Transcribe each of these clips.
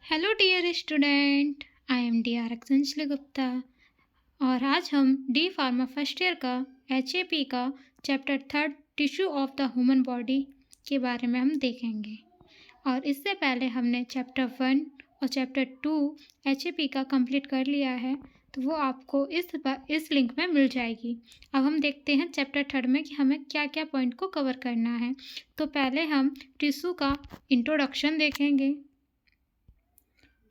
Hello dear student, I am D R Anjali Gupta. और आज हम डी फार्मा फर्स्ट ईयर का HAP का chapter 3 tissue of the human body के बारे में हम देखेंगे। और इससे पहले हमने चैप्टर 1 और चैप्टर 2 HAP का कंप्लीट कर लिया है, तो वो आपको इस लिंक में मिल जाएगी। अब हम देखते हैं चैप्टर 3 में कि हमें क्या क्या पॉइंट को कवर करना है। तो पहले हम टिश्यू का इंट्रोडक्शन देखेंगे,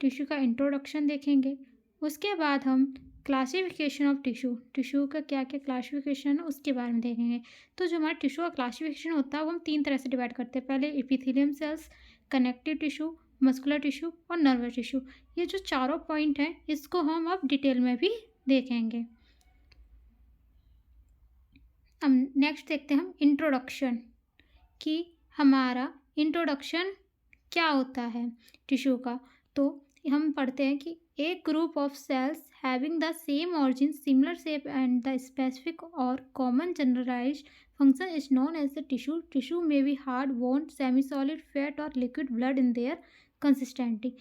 टिश्यू का इंट्रोडक्शन देखेंगे। उसके बाद हम क्लासिफिकेशन ऑफ टिश्यू का क्या क्या क्लासिफिकेशन है उसके बारे में देखेंगे। तो जो हमारा टिश्यू का क्लासिफिकेशन होता है वो हम 3 तरह से डिवाइड करते हैं। पहले epithelium cells, connective tissue, muscular tissue और नर्वस टिश्यू। ये जो चारों पॉइंट हैं इसको हम अब डिटेल में भी देखेंगे। अब नेक्स्ट देखते हैं हम इंट्रोडक्शन, कि हमारा इंट्रोडक्शन क्या होता है टिश्यू का। तो हम पढ़ते हैं कि एक group of cells having the same origin, similar shape and the specific और common generalized function is known as the tissue. Tissue में be hard, bone, semi solid, fat और liquid blood in their consistency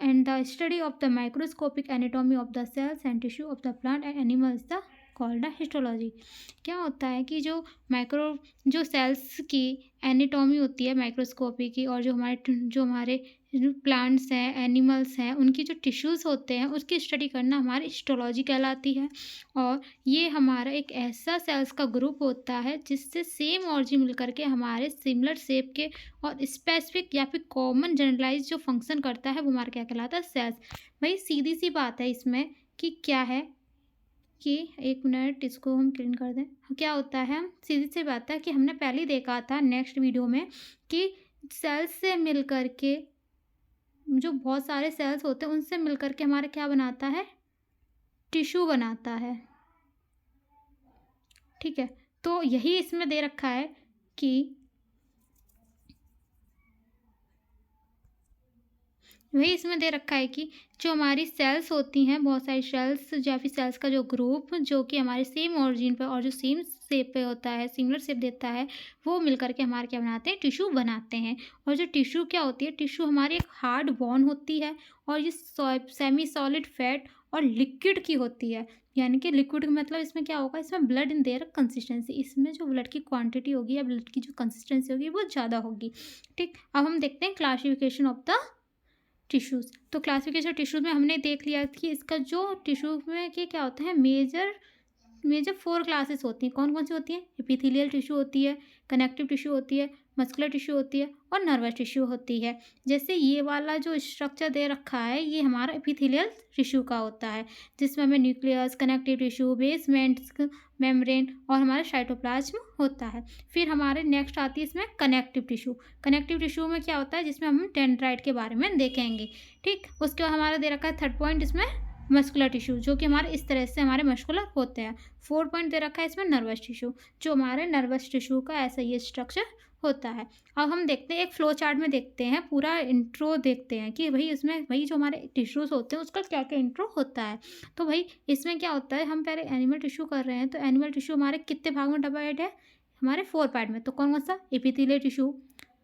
and the study of the microscopic anatomy of the cells and tissue of the plant and animal is the called the histology। क्या होता है कि जो cells की anatomy होती है microscopy की, और जो हमारे प्लांट्स हैं, एनिमल्स हैं, उनकी जो टिश्यूज़ होते हैं उसकी स्टडी करना हमारी हिस्टोलॉजी कहलाती है। और ये हमारा एक ऐसा सेल्स का ग्रुप होता है जिससे सेम ऑरिजिन मिल करके हमारे सिमिलर शेप के और स्पेसिफिक या फिर कॉमन जनरलाइज जो फंक्शन करता है वो हमारा क्या कहलाता है, सेल्स। भाई सीधी सी बात है इसमें कि क्या है कि एक मिनट इसको हम क्लीन कर दें। क्या होता है, सीधी सी बात है कि हमने पहले ही देखा था नेक्स्ट वीडियो में कि सेल्स से मिल करके जो बहुत सारे सेल्स होते हैं उनसे मिल करके हमारा क्या बनाता है, टिश्यू बनाता है। ठीक है, तो यही इसमें दे रखा है कि वही इसमें दे रखा है कि जो हमारी सेल्स होती हैं, बहुत सारी सेल्स या फिर सेल्स का जो ग्रुप जो कि हमारे सेम ऑरिजिन पे और जो सेम शेप पे होता है, सिमिलर शेप देता है, वो मिलकर के हमारे क्या बनाते हैं, टिश्यू बनाते हैं। और जो टिश्यू क्या होती है, टिश्यू हमारी एक हार्ड बोन होती है और ये सेमी सॉलिड फैट और लिक्विड की होती है। यानी कि लिक्विड का मतलब इसमें क्या होगा, इसमें ब्लड इन देयर कंसिस्टेंसी, इसमें जो ब्लड की क्वांटिटी होगी या ब्लड की जो कंसिस्टेंसी होगी वो ज़्यादा होगी। ठीक, अब हम देखते हैं क्लासिफिकेशन ऑफ द टिश्यूज़। तो क्लासिफिकेशन टिश्यूज़ में हमने देख लिया कि इसका जो टिश्यू में कि क्या होता है, मेजर 4 क्लासेस होती हैं। कौन कौन सी होती हैं, एपिथेलियल टिश्यू होती है, कनेक्टिव टिश्यू होती है, मस्कुलर टिश्यू होती है और नर्वस टिश्यू होती है। जैसे ये वाला जो स्ट्रक्चर दे रखा है ये हमारा एपिथेलियल टिश्यू का होता है, जिसमें हमें nucleus, connective tissue, basement membrane और हमारा साइटोप्लाज्म होता है। फिर हमारे नेक्स्ट आती है इसमें कनेक्टिव टिश्यू। कनेक्टिव टिश्यू में क्या होता है, जिसमें हम डेंड्राइट के बारे में देखेंगे। ठीक, उसके बाद हमारा दे रखा है 3rd पॉइंट इसमें मस्कुलर टिश्यू, जो कि हमारे इस तरह से हमारे मस्कुलर होते हैं। 4 पॉइंट दे रखा है इसमें नर्वस टिश्यू, जो हमारे नर्वस टिश्यू का ऐसा ये स्ट्रक्चर होता है। अब हम देखते हैं एक फ्लो चार्ट में देखते हैं, पूरा इंट्रो देखते हैं कि भाई इसमें भाई जो हमारे टिश्यूज़ होते हैं उसका क्या क्या इंट्रो होता है। तो भाई इसमें क्या होता है, हम पहले एनिमल टिश्यू कर रहे हैं, तो एनिमल टिश्यू हमारे कितने भाग में डिवाइड है, हमारे 4 पार्ट में। तो कौन कौन सा, epithelial tissue,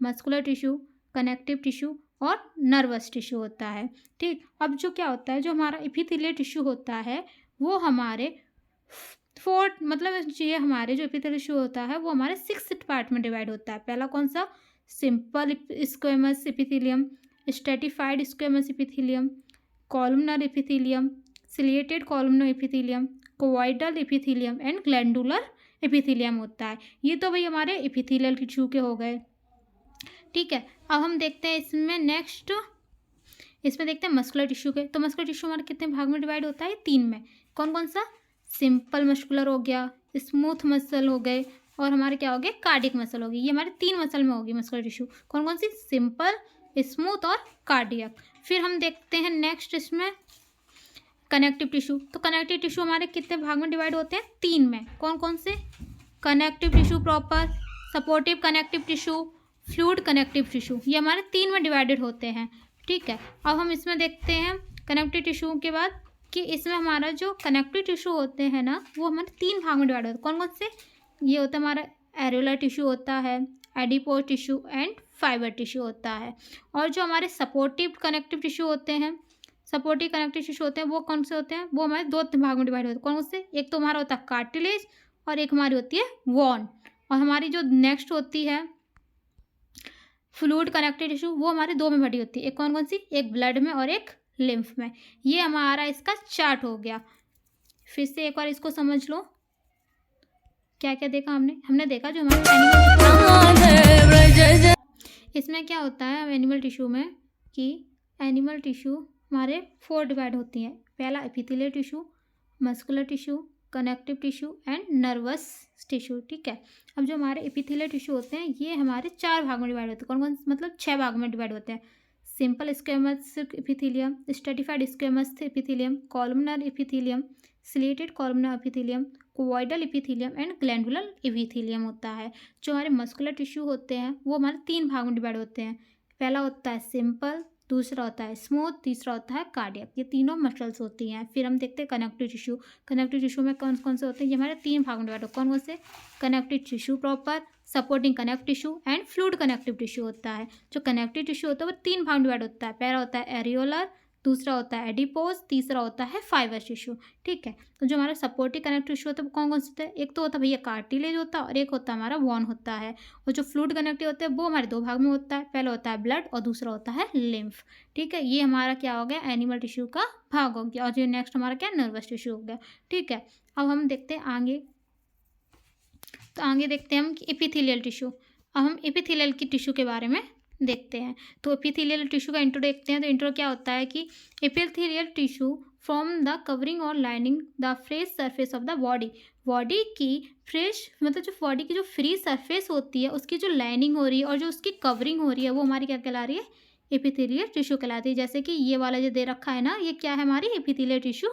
muscular tissue, connective tissue और नर्वस टिश्यू होता है। ठीक, अब जो क्या होता है, जो हमारा एपिथेलियल टिश्यू होता है वो हमारे 4 मतलब ये हमारे जो एपिथेलियल टिश्यू होता है वो हमारे 6 पार्ट में डिवाइड होता है। पहला कौन सा, simple squamous epithelium, stratified squamous epithelium, columnar epithelium, ciliated columnar epithelium, cuboidal epithelium and glandular epithelium होता है। ये तो भाई हमारे एपिथेलियल टिश्यू के हो गए। ठीक है, अब हम देखते हैं इसमें नेक्स्ट, इसमें देखते हैं मस्कुलर टिश्यू के। तो मस्कुलर टिश्यू हमारे कितने भाग में डिवाइड होता है, 3 में। कौन कौन सा, सिंपल मस्कुलर हो गया, स्मूथ मसल हो गए और हमारे क्या हो गए, कार्डियक मसल हो गई। ये हमारे 3 मसल में होगी मस्कुलर टिश्यू। कौन कौन सी, सिंपल, स्मूथ और कार्डियक। फिर हम देखते हैं नेक्स्ट इसमें कनेक्टिव टिश्यू। तो कनेक्टिव टिश्यू हमारे कितने भाग में डिवाइड होते हैं, 3 में। कौन कौन से, connective tissue proper, supportive connective tissue, fluid connective tissue, ये हमारे 3 में डिवाइडेड होते हैं। ठीक है, अब हम इसमें देखते हैं कनेक्टिव टिश्यू के बाद कि इसमें हमारा जो कनेक्टिव टिश्यू होते हैं ना वो हमारे 3 भाग में डिवाइड होते हैं। कौन कौन से, ये होता है हमारा एरोलर टिश्यू होता है, adipose tissue and fibre tissue होता है। और जो हमारे सपोर्टिव कनेक्टिव टिश्यू होते हैं, सपोर्टिव कनेक्टिव टिश्यू होते हैं, वो कौन से होते हैं? वो हमारे 2 भाग में डिवाइड होते हैं। कौन से? एक तो हमारा होता है कार्टिलेज और एक हमारी होती है वॉन। और हमारी जो नेक्स्ट होती है फ्लूइड कनेक्टिव टिश्यू, वो हमारे 2 में बटी होती है। एक कौन-कौन सी? एक ब्लड में और एक लिम्फ में। ये हमारा इसका चार्ट हो गया। फिर से एक बार इसको समझ लो। क्या-क्या देखा हमने? हमने देखा जो हमारे इसमें क्या होता है एनिमल टिश्यू में कि एनिमल टिश्यू हमारे 4 डिवाइड होती हैं। पहला epithelial tissue, muscular tissue, connective tissue and nervous tissue. ठीक है। अब जो हमारे एपिथेलियल टिश्यू होते हैं ये हमारे 4 भाग में डिवाइड होते हैं। कौन-कौन? मतलब 6 भाग में डिवाइड होते हैं। Simple squamous epithelium, stratified squamous epithelium, columnar epithelium, ciliated columnar epithelium, cuboidal epithelium and glandular epithelium होता है। जो हमारे मस्कुलर टिश्यू होते हैं वो हमारे 3 भाग में डिवाइड होते हैं। पहला होता है सिंपल, दूसरा होता है स्मूथ, तीसरा होता है कार्डियक। ये तीनों मसल्स होती हैं। फिर हम देखते हैं कनेक्टिव टिश्यू। कनेक्टिव टिश्यू में कौन कौन से होते हैं? ये हमारे 3 भाग में डिवाइड होते हैं। कौन कौन से? Connective tissue proper, supporting connective tissue and fluid connective tissue होता है। जो कनेक्टिव टिश्यू होता है वो 3 भाग में डिवाइड होता है। पहला होता है एरियोलर, दूसरा होता है एडिपोज, तीसरा होता है फाइबर टिश्यू। ठीक है। तो जो हमारा सपोर्टिव कनेक्टिव टिश्यू होता है वो कौन कौन से होते हैं? एक तो होता है भैया कार्टिलेज होता है और एक होता है हमारा वॉन होता है। और जो फ्लूइड कनेक्टिव होता है वो हमारे 2 भाग में होता है। पहला होता है ब्लड और दूसरा होता है लिम्फ। ठीक है। ये हमारा क्या हो गया? एनिमल टिश्यू का भाग हो गया। और जो नेक्स्ट हमारा क्या? नर्वस टिश्यू हो गया। ठीक है। अब हम देखते हैं आगे। तो आगे देखते हैं हम एपिथेलियल टिश्यू। अब हम एपिथेलियल की टिश्यू के बारे में देखते हैं। तो एपिथेलियल टिश्यू का इंट्रो देखते हैं। तो इंट्रो क्या होता है कि epithelial tissue from the covering और lining the fresh surface of the body. Body की फ्रेश मतलब जो बॉडी की जो फ्री सरफेस होती है उसकी जो लाइनिंग हो रही है और जो उसकी कवरिंग हो रही है वो हमारी क्या कहला रही है? एपिथेलियल टिश्यू कहलाती है। जैसे कि ये वाला जो दे रखा है ना, ये क्या है? हमारी एपिथेलियल टिश्यू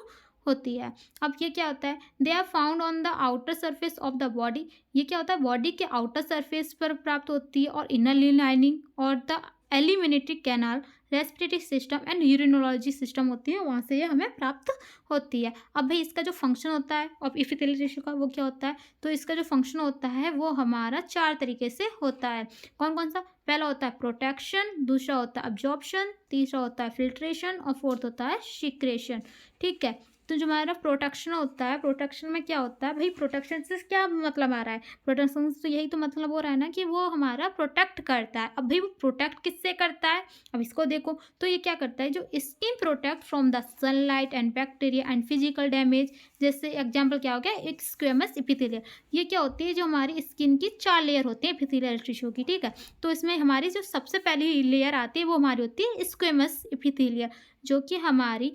होती है। अब ये क्या होता है? They are found on the outer surface of the body. ये क्या होता है? बॉडी के आउटर सरफेस पर प्राप्त होती है और इनर लाइनिंग और the alimentary canal, respiratory system and urinology system होती है, वहाँ से ये हमें प्राप्त होती है। अब भाई इसका जो फंक्शन होता है और एपिथेलियल टिश्यू का वो क्या होता है? तो इसका जो फंक्शन होता है वो हमारा 4 तरीके से होता है। कौन कौन सा? पहला होता है प्रोटेक्शन, दूसरा होता है अब्जॉर्प्शन, तीसरा होता है फिल्ट्रेशन और फोर्थ होता है सिक्रेशन। ठीक है। तो जो हमारा प्रोटेक्शन होता है, प्रोटेक्शन में क्या होता है भाई? प्रोटेक्शन से क्या मतलब आ रहा है? प्रोटेक्शन से तो यही तो मतलब हो रहा है ना कि वो हमारा प्रोटेक्ट करता है। अब भाई वो प्रोटेक्ट किससे करता है? अब इसको देखो तो ये क्या करता है? जो skin protect from the sunlight and bacteria and physical damage. जैसे एग्जाम्पल क्या हो गया? एक स्क्वेमस एपिथेलियल। ये क्या होती है? जो हमारी स्किन की 4 लेयर होती है एपिथेलियल टिश्यू की। ठीक है। तो इसमें हमारी जो सबसे पहली लेयर आती है वो हमारी होती है स्क्वेमस एपिथेलियल, जो कि हमारी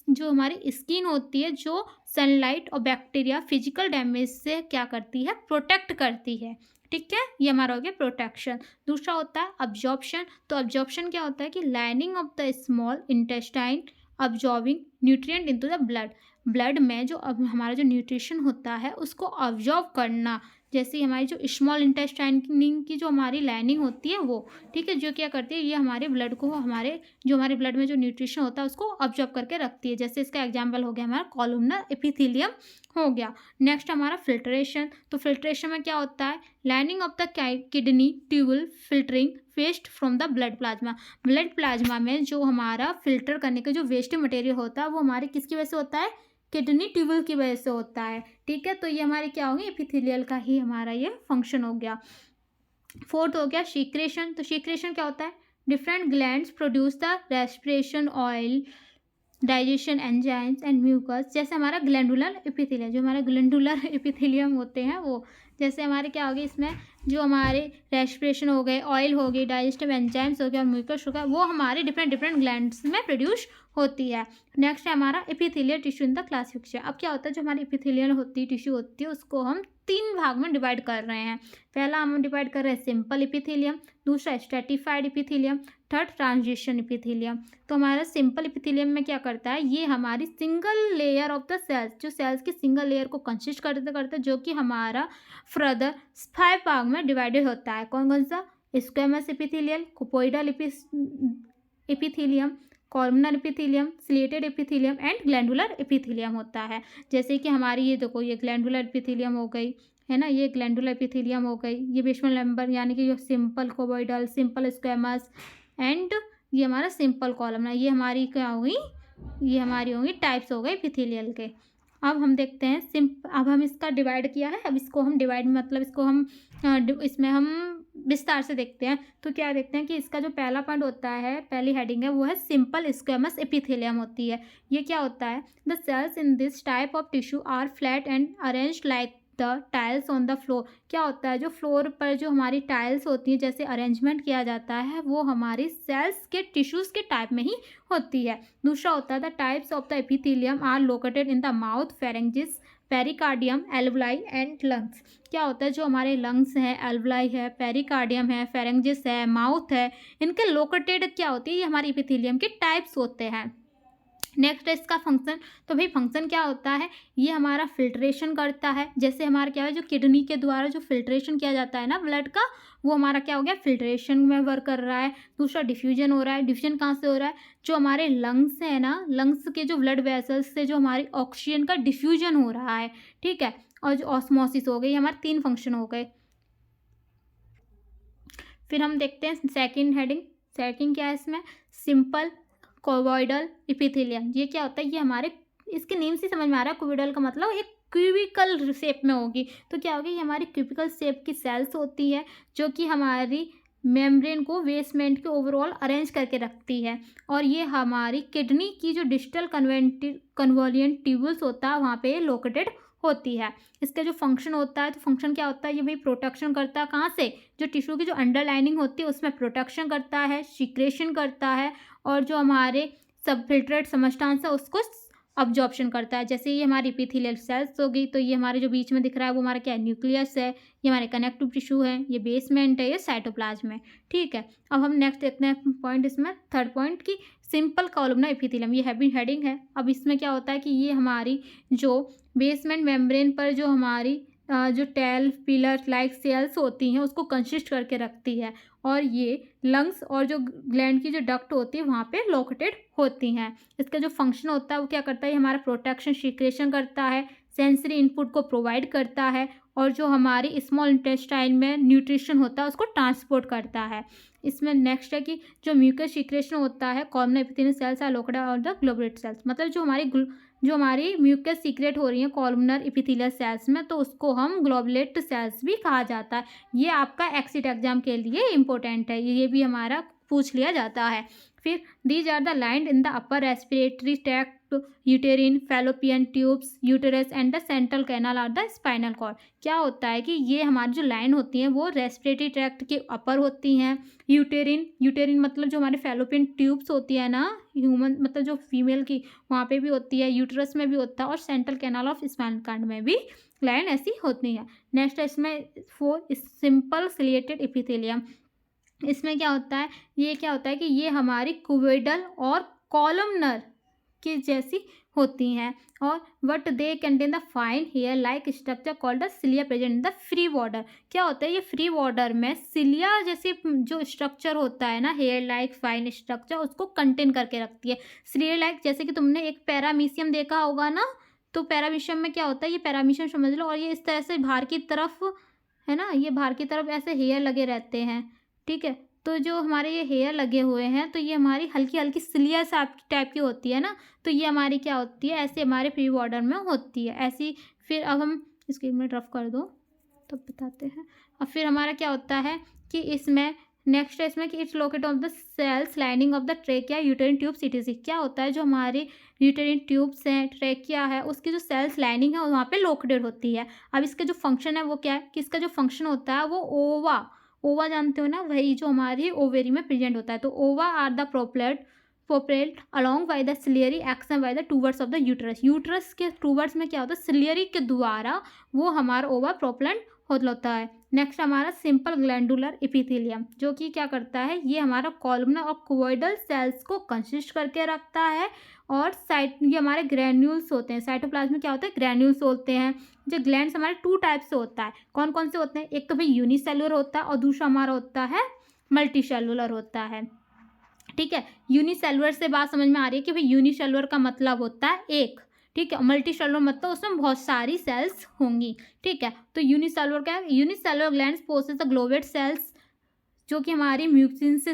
जो हमारी स्किन होती है जो सनलाइट और बैक्टीरिया फिजिकल डैमेज से क्या करती है? प्रोटेक्ट करती है। ठीक है। ये हमारा हो गया प्रोटेक्शन। दूसरा होता है अब्जॉर्प्शन। तो अब्जॉर्प्शन क्या होता है कि lining of the small intestine absorbing nutrient into the blood. Blood में जो अब हमारा जो न्यूट्रिशन होता है उसको अब्जॉर्ब करना। जैसे हमारी जो स्मॉल इंटेस्टाइन की जो हमारी लाइनिंग होती है वो, ठीक है, जो क्या करती है? ये हमारे ब्लड को हमारे ब्लड में जो न्यूट्रिशन होता है उसको ऑब्जर्व करके रखती है। जैसे इसका एग्जांपल हो गया हमारा कॉलमनर एपिथेलियम हो गया। नेक्स्ट हमारा फिल्ट्रेशन। तो फिल्ट्रेशन में क्या होता है? Lining of the kidney tubal filtering waste from the blood plasma. Blood plasma में जो हमारा फिल्टर करने का जो वेस्ट मटेरियल होता है वो हमारे किसकी वजह से होता है? किडनी ट्यूबल की वजह से होता है। ठीक है। तो ये हमारे क्या होंगे? एपिथेलियल का ही हमारा ये फंक्शन हो गया। फोर्थ हो गया सीक्रेशन। तो सीक्रेशन क्या होता है? Different glands produce the respiration oil, digestion enzymes and mucus. जैसे हमारा ग्लैंडुलर एपिथेलियम, जो हमारा ग्लैंडुलर एपिथेलियम होते हैं वो, जैसे हमारे क्या हो गए इसमें? जो हमारे रेस्पिरेशन हो गए, ऑयल हो गई, डाइजेस्टिव एंजाइम्स हो गया और म्यूकस हो गया, वो हमारे डिफरेंट डिफरेंट ग्लैंड्स में प्रोड्यूस होती है। नेक्स्ट है हमारा epithelial tissue in the classification. अब क्या होता है? जो हमारी एपिथेलियल होती है टिश्यू होती है उसको हम 3 भाग में डिवाइड कर रहे हैं। पहला हम डिवाइड कर रहे हैं सिंपल एपिथेलियम, दूसरा stratified epithelium, third transition epithelium. तो हमारा सिंपल एपिथेलियम में क्या करता है? ये हमारी single layer of the cells, जो सेल्स की सिंगल लेयर को कंसिस्ट करते जो कि हमारा फर्दर 5 भाग में डिवाइडेड होता है। कौन कौन सा? Squamous epithelial, cuboidal epithelium, columnar epithelium, ciliated epithelium and glandular epithelium होता है। जैसे कि हमारी ये देखो, ये ग्लैंडुलर एपिथेलियम हो गई, है ना, ये ग्लैंडुलर एपिथेलियम हो गई, ये बेसमेंट मेम्ब्रेन यानी कि जो सिंपल कोबॉइडल, सिंपल स्क्वेमस एंड ये हमारा सिंपल कॉलमनर, ये हमारी क्या होगी, ये हमारी होंगी टाइप्स हो गए एपिथेलियल के। अब हम देखते हैं अब हम इसका डिवाइड किया है, अब इसको हम डिवाइड मतलब इसको हम इसमें हम विस्तार से देखते हैं। तो क्या देखते हैं कि इसका जो पहला पॉइंट होता है, पहली हेडिंग है, वो है सिंपल स्क्वेमस एपिथेलियम होती है। ये क्या होता है, the cells in this type of tissue are flat and arranged like the tiles on the floor. क्या होता है, जो फ्लोर पर जो हमारी टाइल्स होती हैं जैसे अरेंजमेंट किया जाता है, वो हमारी सेल्स के टिश्यूज़ के टाइप में ही होती है। दूसरा होता है the types of the epithelium are located in the mouth, pharynx, pericardium, alveoli and lungs. क्या होता है, जो हमारे लंग्स हैं, एल्वुलाई है, पेरिकार्डियम है, फेरेंजिस है, माउथ है, इनके लोकेटेड क्या होती है, ये हमारी एपिथेलियम के टाइप्स होते हैं। नेक्स्ट है इसका फंक्शन। तो भाई फंक्शन क्या होता है, ये हमारा फिल्ट्रेशन करता है। जैसे हमारा क्या है, जो किडनी के द्वारा जो फिल्ट्रेशन किया जाता है ना ब्लड का, वो हमारा क्या हो गया, फिल्ट्रेशन में वर्क कर रहा है। दूसरा डिफ्यूजन हो रहा है। डिफ्यूजन कहाँ से हो रहा है, जो हमारे लंग्स है ना, लंग्स के जो ब्लड वेसल्स से जो हमारी ऑक्सीजन का डिफ्यूजन हो रहा है, ठीक है। और जो ऑस्मोसिस हो गई, हमारे 3 फंक्शन हो गए। फिर हम देखते हैं सेकंड हेडिंग। सेकंड क्या है इसमें, सिंपल कोबॉइडल एपिथेलियम। ये क्या होता है, ये हमारे इसके नेम से समझ में आ रहा है, कोबॉइडल का मतलब एक क्यूबिकल शेप में होगी। तो क्या होगी, ये हमारी क्यूबिकल शेप की सेल्स होती है, जो कि हमारी मेम्ब्रेन को बेसमेंट के ओवरऑल अरेंज करके रखती है। और ये हमारी किडनी की जो डिस्टल कन्वोलिएंट ट्यूबल्स होता है, वहाँ पे लोकेटेड होती है। इसका जो फंक्शन होता है, तो फंक्शन क्या होता है, ये भाई प्रोटेक्शन करता है, कहाँ से, जो टिश्यू की जो अंडरलाइनिंग होती है उसमें प्रोटेक्शन करता है, सिक्रेशन करता है, और जो हमारे सब फिल्ट्रेट सबस्टेंस है उसको अब्जॉर्प्शन करता है। जैसे ये हमारी एपिथेलियल सेल्स होगी, तो ये हमारे जो बीच में दिख रहा है वो हमारा क्या है, न्यूक्लियस है, ये हमारे कनेक्टिव टिश्यू है, ये बेसमेंट है, ये साइटोप्लाज्म है, ठीक है। अब हम नेक्स्ट देखते हैं पॉइंट इसमें, थर्ड पॉइंट की सिंपल कॉलमनर एपिथेलियम, ये हैवी हेडिंग है। अब इसमें क्या होता है कि ये हमारी जो बेसमेंट मेम्ब्रेन पर जो हमारी जो टेल पिलर लाइक सेल्स होती हैं उसको कंसिस्ट करके रखती है, और ये लंग्स और जो ग्लैंड की जो डक्ट होती है वहाँ पे लोकेटेड होती हैं। इसका जो फंक्शन होता है वो क्या करता है, हमारा प्रोटेक्शन सिक्रेशन करता है, सेंसरी इनपुट को प्रोवाइड करता है, और जो हमारी स्मॉल इंटेस्टाइन में न्यूट्रिशन होता है उसको ट्रांसपोर्ट करता है। इसमें नेक्स्ट है कि जो म्यूकस सिक्रेशन होता है, columnar epithelial cells are located और द ग्लोबुलेट सेल्स, मतलब जो हमारी म्यूकस सीक्रेट हो रही है कॉलमनर एपिथेलियल सेल्स में, तो उसको हम ग्लोबुलेट सेल्स भी कहा जाता है। ये आपका एक्सिट एग्जाम के लिए इंपॉर्टेंट है, ये भी हमारा पूछ लिया जाता है। फिर these are the lined in the upper respiratory tract, uterine, fallopian tubes, uterus and the central canal are the spinal cord. क्या होता है कि ये हमारी जो लाइन होती हैं वो रेस्पिरेटरी ट्रैक्ट के अपर होती हैं। यूटेरिन मतलब जो हमारे फैलोपियन ट्यूब्स होती है ना, ह्यूमन मतलब जो फीमेल की, वहाँ पे भी होती है, यूटरस में भी होता है, और central canal of spinal cord में भी लाइन ऐसी होती है। नेक्स्ट है इसमें सिंपल सिलिएटेड एपिथेलियम। इसमें क्या होता है, ये क्या होता है कि ये हमारी क्यूबोइडल और कॉलमनर की जैसी होती हैं, और what they contain the fine hair like structure called the cilia present in the free water. क्या होता है, ये फ्री वाटर में सिलिया जैसे जो स्ट्रक्चर होता है ना, हेयर लाइक फाइन स्ट्रक्चर, उसको कंटेन करके रखती है। सिलिया लाइक जैसे कि तुमने एक पैरामीशियम देखा होगा ना, तो पैरामीशियम में क्या होता है, ये पैरामीशियम समझ लो, और ये इस तरह से बाहर की तरफ है ना, ये बाहर की तरफ ऐसे हेयर लगे रहते हैं, ठीक है। तो जो हमारे ये हेयर लगे हुए हैं, तो ये हमारी हल्की हल्की सिलिया टाइप की होती है ना, तो ये हमारी क्या होती है, ऐसे हमारे फ्री वाटर में होती है ऐसी। फिर अब हम इसको एक मिनट रफ कर दो तो बताते हैं। और फिर हमारा क्या होता है कि इसमें नेक्स्ट है इसमें कि it's locate of the cells lining of the trachea, uterine tubes etc. क्या होता है, जो हमारी यूटेरिन ट्यूब्स हैं, ट्रेकिया है, उसकी जो सेल्स लाइनिंग है वहाँ पे लोकेटेड होती है। अब इसका जो फंक्शन है वो क्या है, कि इसका जो फंक्शन होता है वो ओवा जानते हो ना, वही जो हमारी ओवेरी में प्रेजेंट होता है। तो ova are the propelled along by the ciliary action by the towards of the uterus. Uterus के टूवर्ड्स में क्या होता है, सिलियरी के द्वारा वो हमारा ओवा प्रोपेल्ड होता है। नेक्स्ट हमारा सिंपल ग्लैंडुलर एपिथेलियम, जो कि क्या करता है, ये हमारा कॉलमनर और क्यूबॉइडल सेल्स को कंसिस्ट करके रखता है, और ये हमारे ग्रैन्यूल्स होते हैं। साइटोप्लाज्म में क्या होता है, ग्रैन्यूल्स होते हैं। जो ग्लैंड्स हमारे 2 टाइप से होता है, कौन कौन से होते हैं, एक तो भाई यूनिसेलुलर होता है, और दूसरा हमारा होता है मल्टीसेलुलर होता है, ठीक है। यूनिसेलुलर से बात समझ में आ रही है कि भाई यूनिसेलुलर का मतलब होता है एक, ठीक है। मल्टी सेलुलर मतलब उसमें बहुत सारी सेल्स होंगी, ठीक है। तो यूनिसेलुलर क्या है? Unicellular glands possess the goblet cells, जो कि हमारी म्यूसिन से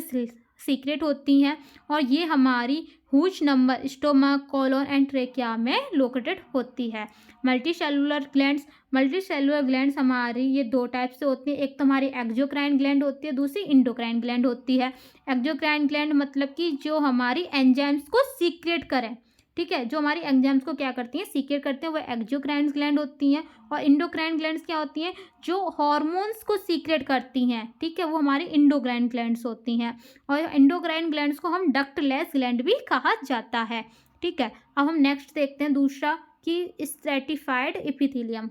सीक्रेट होती हैं, और ये हमारी whose number stomach, colon and trachea में लोकेटेड होती है। मल्टी सेलुलर ग्लैंड्स हमारी ये दो टाइप से होती है। एक तो हमारी एक्सोक्राइन ग्लैंड होती है, दूसरी इंडोक्राइन ग्लैंड होती है। एक्सोक्राइन ग्लैंड मतलब कि जो हमारी एंजाइम्स को सीक्रेट करें, ठीक है, जो हमारी एंजाइम्स को क्या करती हैं, सीक्रेट करते हैं, वो एक्सोक्राइन ग्लैंड होती हैं। और इंडोक्राइन ग्लैंड्स क्या होती हैं? जो हार्मोन्स को सीक्रेट करती हैं, ठीक है, वो हमारी इंडोक्राइन ग्लैंड्स होती हैं। और इंडोक्राइन ग्लैंड्स को हम डक्टलेस ग्लैंड भी कहा जाता है, ठीक है। अब हम नेक्स्ट देखते हैं दूसरा कि स्ट्रैटिफाइड एपिथेलियम,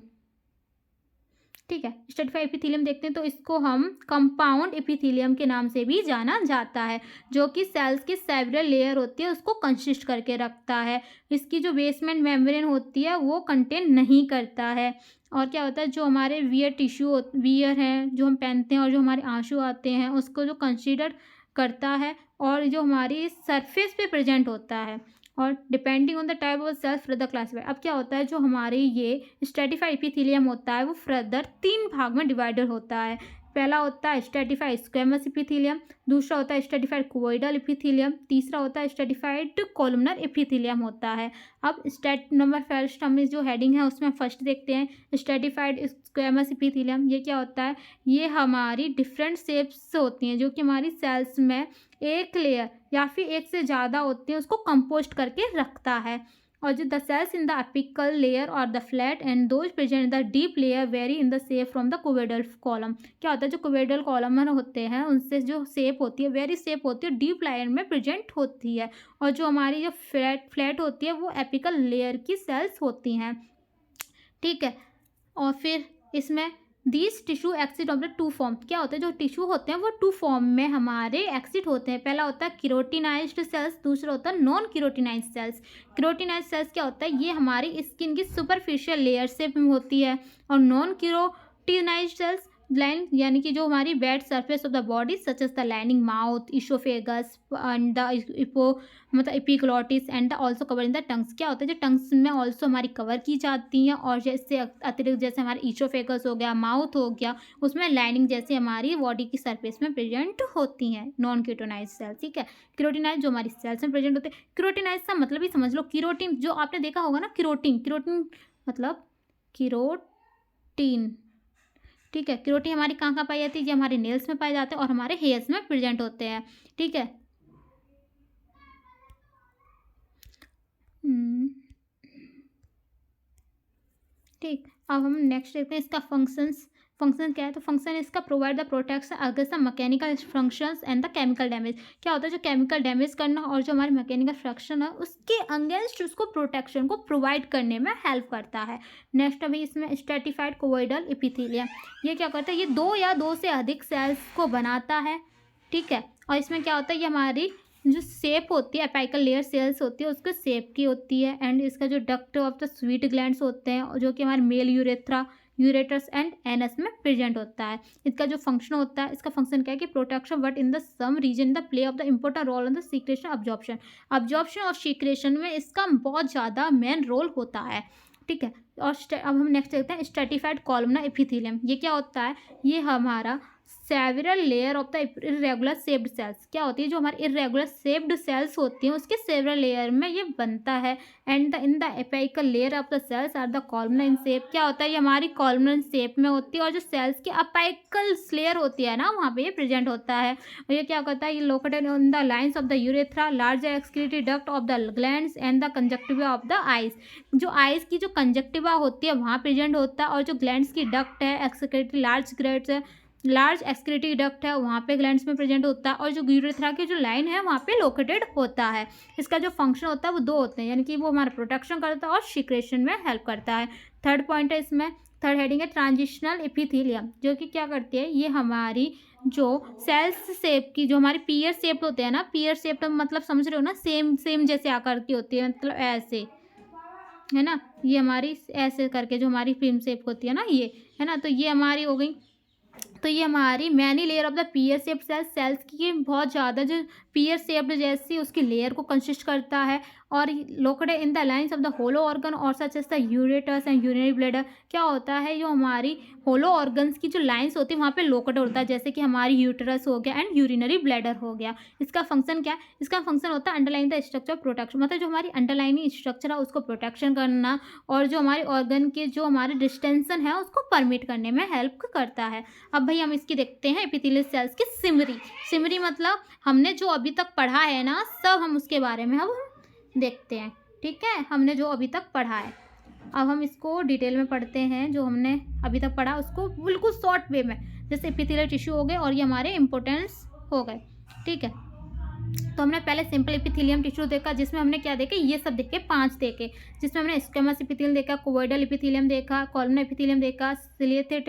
ठीक है। स्ट्रैटिफाइड एपिथेलियम देखते हैं तो इसको हम कंपाउंड एपिथेलियम के नाम से भी जाना जाता है, जो कि सेल्स की सेवरल लेयर होती है उसको कंसिस्ट करके रखता है। इसकी जो बेसमेंट मेम्ब्रेन होती है वो कंटेन नहीं करता है। और क्या होता है, जो हमारे वियर हैं जो हम पहनते हैं और जो हमारे आंसू आते हैं उसको जो कंसीडर करता है, और जो हमारी सरफेस पे प्रेजेंट होता है, और depending on the type of cells further classified. अब क्या होता है, जो हमारी ये स्ट्रैटिफाइड एपिथेलियम होता है वो फर्दर 3 भाग में डिवाइडेड होता है। पहला होता है स्ट्रैटिफाइड स्क्वेमस एपिथेलियम, दूसरा होता है स्ट्रैटिफाइड क्यूबॉइडल एपिथेलियम, तीसरा होता है स्ट्रैटिफाइड कॉलमनर एपिथेलियम होता है। अब स्टैट नंबर फर्स्ट हम जो हेडिंग है उसमें फर्स्ट देखते हैं स्ट्रैटिफाइड स्क्वेमस एपिथेलियम। ये क्या होता है, ये हमारी डिफरेंट शेप्स होती हैं जो कि हमारी सेल्स में एक लेयर या फिर एक से ज़्यादा होती हैं उसको कंपोस्ट करके रखता है। और जो the cells in the apical layer और the flat and those present in the deep layer vary in the shape from the cuboidal column. क्या होता है, जो क्यूबोइडल कॉलम होते हैं उनसे जो शेप होती है वेरी शेप होती है डीप लेयर में प्रेजेंट होती है। और जो हमारी जो फ्लैट होती है वो एपिकल लेयर की सेल्स होती हैं, ठीक है। और फिर इसमें these tissue exit of the 2 form. क्या होता है, जो टिश्यू होते हैं वो 2 फॉर्म में हमारे एक्सिट होते हैं। पहला होता है केरोटिनाइज्ड सेल्स, दूसरा होता है नॉन केरोटिनाइज्ड सेल्स। केरोटिनाइज्ड सेल्स क्या होता है, ये हमारी स्किन की सुपरफिशियल लेयर से होती है। और नॉन केरोटिनाइज्ड सेल्स ग्लैंड यानी कि जो हमारी wet surface of the body such as the lining mouth, oesophagus and the मतलब epiglottis and also cover in the tongues. क्या होता है, जो टंग्स में ऑल्सो हमारी कवर की जाती हैं, और जैसे अतिरिक्त जैसे हमारे इसोफेगस हो गया, माउथ हो गया, उसमें लाइनिंग जैसे हमारी बॉडी की सरफेस में प्रेजेंट होती हैं नॉन केरोटिनाइज्ड सेल्स, ठीक है। केरोटिनाइज जो हमारी सेल्स में प्रेजेंट होते हैं। केरोटिनाइज का मतलब ही समझ लो, केरोटिन जो आपने देखा होगा ना, केरोटिन मतलब केरोटिन, ठीक है। केरोटिन हमारी कहाँ पाई जाती है, ये हमारे नेल्स में पाए जाते हैं और हमारे हेयर्स में प्रेजेंट होते हैं, ठीक है। ठीक, अब हम नेक्स्ट देखते हैं इसका फंक्शन क्या है। तो फंक्शन इसका provide the protection against the mechanical functions and the chemical damage. क्या होता है, जो केमिकल डैमेज करना और जो हमारे मैकेनिकल फंक्शन है उसके अगेंस्ट उसको प्रोटेक्शन को प्रोवाइड करने में हेल्प करता है। नेक्स्ट अभी इसमें स्ट्रैटिफाइड क्यूबॉइडल एपिथेलियम। ये क्या करता है, ये 2 या 2 से अधिक सेल्स को बनाता है, ठीक है। और इसमें क्या होता है, ये हमारी जो शेप होती है एपिकल लेयर सेल्स होती है उसके शेप की होती है। एंड इसका जो duct of the sweet glands होते हैं जो कि हमारे मेल यूरेटस एंड एनस में प्रेजेंट होता है। इसका जो फंक्शन होता है, इसका फंक्शन क्या है कि protection but in the some region the play of the important role in the secretion absorption और सीक्रेशन में इसका बहुत ज़्यादा मेन रोल होता है, ठीक है। और अब हम नेक्स्ट देखते हैं स्ट्रैटिफाइड कॉलमनर एपिथेलियम। ये क्या होता है, ये हमारा several layer of the irregular shaped cells. क्या होती है, जो हमारी इरेगुलर शेप्ड सेल्स होती हैं उसके सेवरल लेयर में ये बनता है। And in the apical layer of the cells are the columnar in shape. क्या होता है, ये हमारी कॉलमनर शेप में होती है और जो सेल्स की अपिकल लेयर होती है ना वहाँ पे ये प्रेजेंट होता है। और ये क्या करता है, ये located on the lines of the urethra, large excretory duct of the glands and the conjunctiva of the eyes. जो आइज की जो कंजक्टिवा होती है वहाँ प्रेजेंट होता है, और जो ग्लैंड्स की डक्ट है एक्सक्रीटरी लार्ज एक्सक्रीटरी डक्ट है वहाँ पे ग्लैंड्स में प्रेजेंट होता है, और जो यूरेथ्रा की जो लाइन है वहाँ पे लोकेटेड होता है। इसका जो फंक्शन होता है वो 2 होते हैं, यानी कि वो हमारा प्रोटेक्शन करता है और सीक्रेशन में हेल्प करता है। थर्ड पॉइंट है इसमें, थर्ड हेडिंग है ट्रांजिशनल एपिथेलियम, जो कि क्या करती है, ये हमारी जो सेल्स शेप की जो हमारी पीयर शेप होते हैं ना, पीयर शेप मतलब समझ रहे हो ना, सेम जैसे आकार की होती है, मतलब ऐसे है ना, ये हमारी ऐसे करके जो हमारी फिल्म शेप होती है ना, ये है ना। तो ये हमारी हो गई तो ये हमारी many layer of the peer shaped cells की बहुत ज़्यादा जो पीयर शेप्ड जैसी उसकी लेयर को कंसिस्ट करता है और located in the lines of the hollow organ और such as the ureters and urinary bladder. क्या होता है, जो हमारी होलो ऑर्गन्स की जो लाइन्स होती है वहाँ पे लोकेटेड होता है, जैसे कि हमारी यूटरस हो गया एंड यूरिनरी ब्लैडर हो गया। इसका फंक्शन क्या है, इसका फंक्शन होता है अंडरलाइन द स्ट्रक्चर प्रोटेक्शन, मतलब जो हमारी अंडरलाइनिंग स्ट्रक्चर है उसको प्रोटेक्शन करना और जो हमारे ऑर्गन के जो हमारे डिस्टेंशन है उसको परमिट करने में हेल्प करता है। अब भाई हम इसकी देखते हैं एपिथेलियल सेल्स की सिमरी। सिमरी मतलब हमने जो अभी तक पढ़ा है ना सब हम उसके बारे में अब देखते हैं, ठीक है, हमने जो अभी तक पढ़ा है अब हम इसको डिटेल में पढ़ते हैं। जो हमने अभी तक पढ़ा उसको बिल्कुल शॉर्ट वे में, जैसे एपिथेलियल टिश्यू हो गए और ये हमारे इंपॉर्टेंस हो गए, ठीक है। तो हमने पहले सिंपल एपिथेलियम टिश्यू देखा जिसमें हमने क्या देखे, ये सब देखे 5 देखे, जिसमें हमने स्क्वेमस एपिथेलियम देखा, कोवोइडल एपिथेलियम देखा, कॉलमनर एपिथेलियम देखा, सिलिएटेड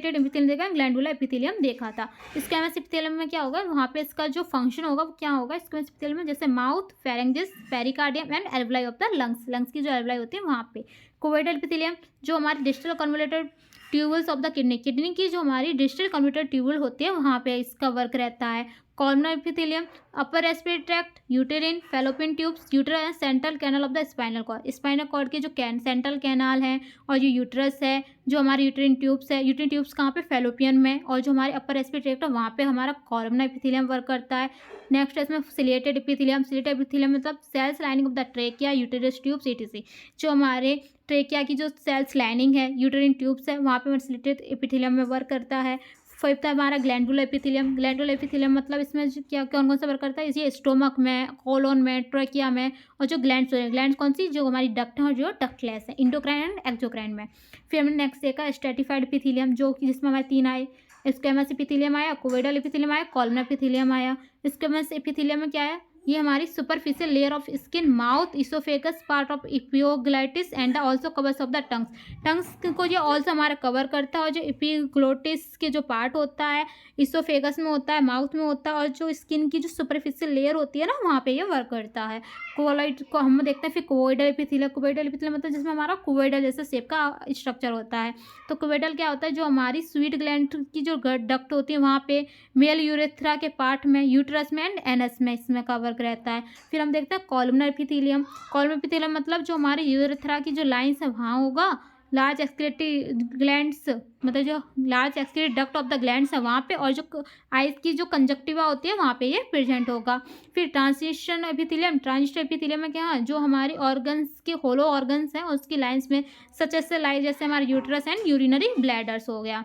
एपिथेलियम देखा, ग्लैंडुलर एपिथेलियम देखा था। स्क्वेमस एपिथेलियम में क्या होगा, वहाँ पे इसका जो फंक्शन होगा वो क्या होगा, स्क्वेमस एपिथेलियम में जैसे mouth, pharynx, pericardium and alveoli of the lungs की जो एल्वलाई होती है वहाँ पे। कोवोइडल एपिथेलियम जो हमारे distal convoluted tubules of the kidney की जो हमारी डिस्टल कन्वोल्यूटेड ट्यूबल होती है वहाँ पे इसका वर्क रहता है। Columnar epithelium upper respiratory tract, uterine, fallopian tubes, uterus and central canal of the spinal cord. Spinal cord के जो सेंट्रल कैनाल है और जो यूट्रस है, जो हमारे यूटेरिन ट्यूब्स है, यूटेरिन ट्यूब्स कहाँ पे, फैलोपियन में, और जो हमारे अपर रेस्पिरेटरी ट्रैक्ट है वहाँ पे हमारा कॉलमनर एपिथेलियम वर्क करता है। नेक्स्ट है इसमें सिलिएटेड एपिथेलियम। सिलिएटेड एपिथेलियम मतलब cells lining of the trachea, uterus tubes etc। जो हमारे ट्रेकिया की जो सेल्स लाइनिंग है, यूटेरिन ट्यूब्स है, वहाँ पे सिलिएटेड एपिथेलियम में वर्क करता है। फिफ्थ है हमारा ग्लैंडुलर एपिथेलियम। ग्लैंडुलर एपिथेलियम मतलब इसमें क्या कौन कौन सा वर्क करता है, इसी स्टोमक में, कोलोन में, ट्रेकिया में, और जो ग्लैंड्स कौन सी, जो हमारी डक्ट है और जो डक्टलेस है, इंडोक्राइन एंड एक्सोक्राइन में। फिर हमने नेक्स्ट देखा स्ट्रेटिफाइड एपिथेलियम, जो कि जिसमें हमारे 3 आए, स्क्वेमस एपिथेलियम आया, कोवोइडल एपिथेलियम आया, कॉलमनर एपिथेलियम आया। स्क्वेमस एपिथेलियम में क्या है, ये हमारी superficial layer of skin, mouth, oesophagus, part of epiglottis and also covers of the tongues को ये ऑल्सो हमारा कवर करता है। और जो इपिग्लोटिस के जो पार्ट होता है इसोफेगस में होता है, माउथ में होता है, और जो स्किन की जो सुपरफिशियल लेयर होती है ना वहाँ पे ये वर्क करता है। कोवोइड को हम देखते हैं। फिर कोवोइडल एपिथेलियम। कोवोइडल एपिथेलियम मतलब जिसमें हमारा कोवोइडल जैसे शेप का स्ट्रक्चर होता है। तो कोवोइडल क्या होता है, जो हमारी स्वीट ग्लैंड की जो डक्ट होती है वहाँ पे, मेल यूरेथ्रा के पार्ट में, यूट्रस में एंड एनस में इसमें कवर रहता है। फिर हम देखते हैं कॉलमनर एपिथेलियम। कॉलमनर एपिथेलियम मतलब जो हमारे यूरेथ्रा की जो लाइंस है वहाँ होगा, लार्ज एक्सक्रीटरी ग्लैंड्स मतलब जो large excretory duct of the glands है वहाँ पे, और जो आइज की जो कंजक्टिवा होती है वहाँ पे ये प्रेजेंट होगा। फिर ट्रांजिशन एपिथेलियम। ट्रांजिशन एपिथेलियम में क्या है, जो हमारी ऑर्गन्स के होलो ऑर्गन्स हैं उसकी लाइंस में सच ऐसे लाई जैसे हमारे यूट्रस एंड यूरिनरी ब्लैडर्स हो गया,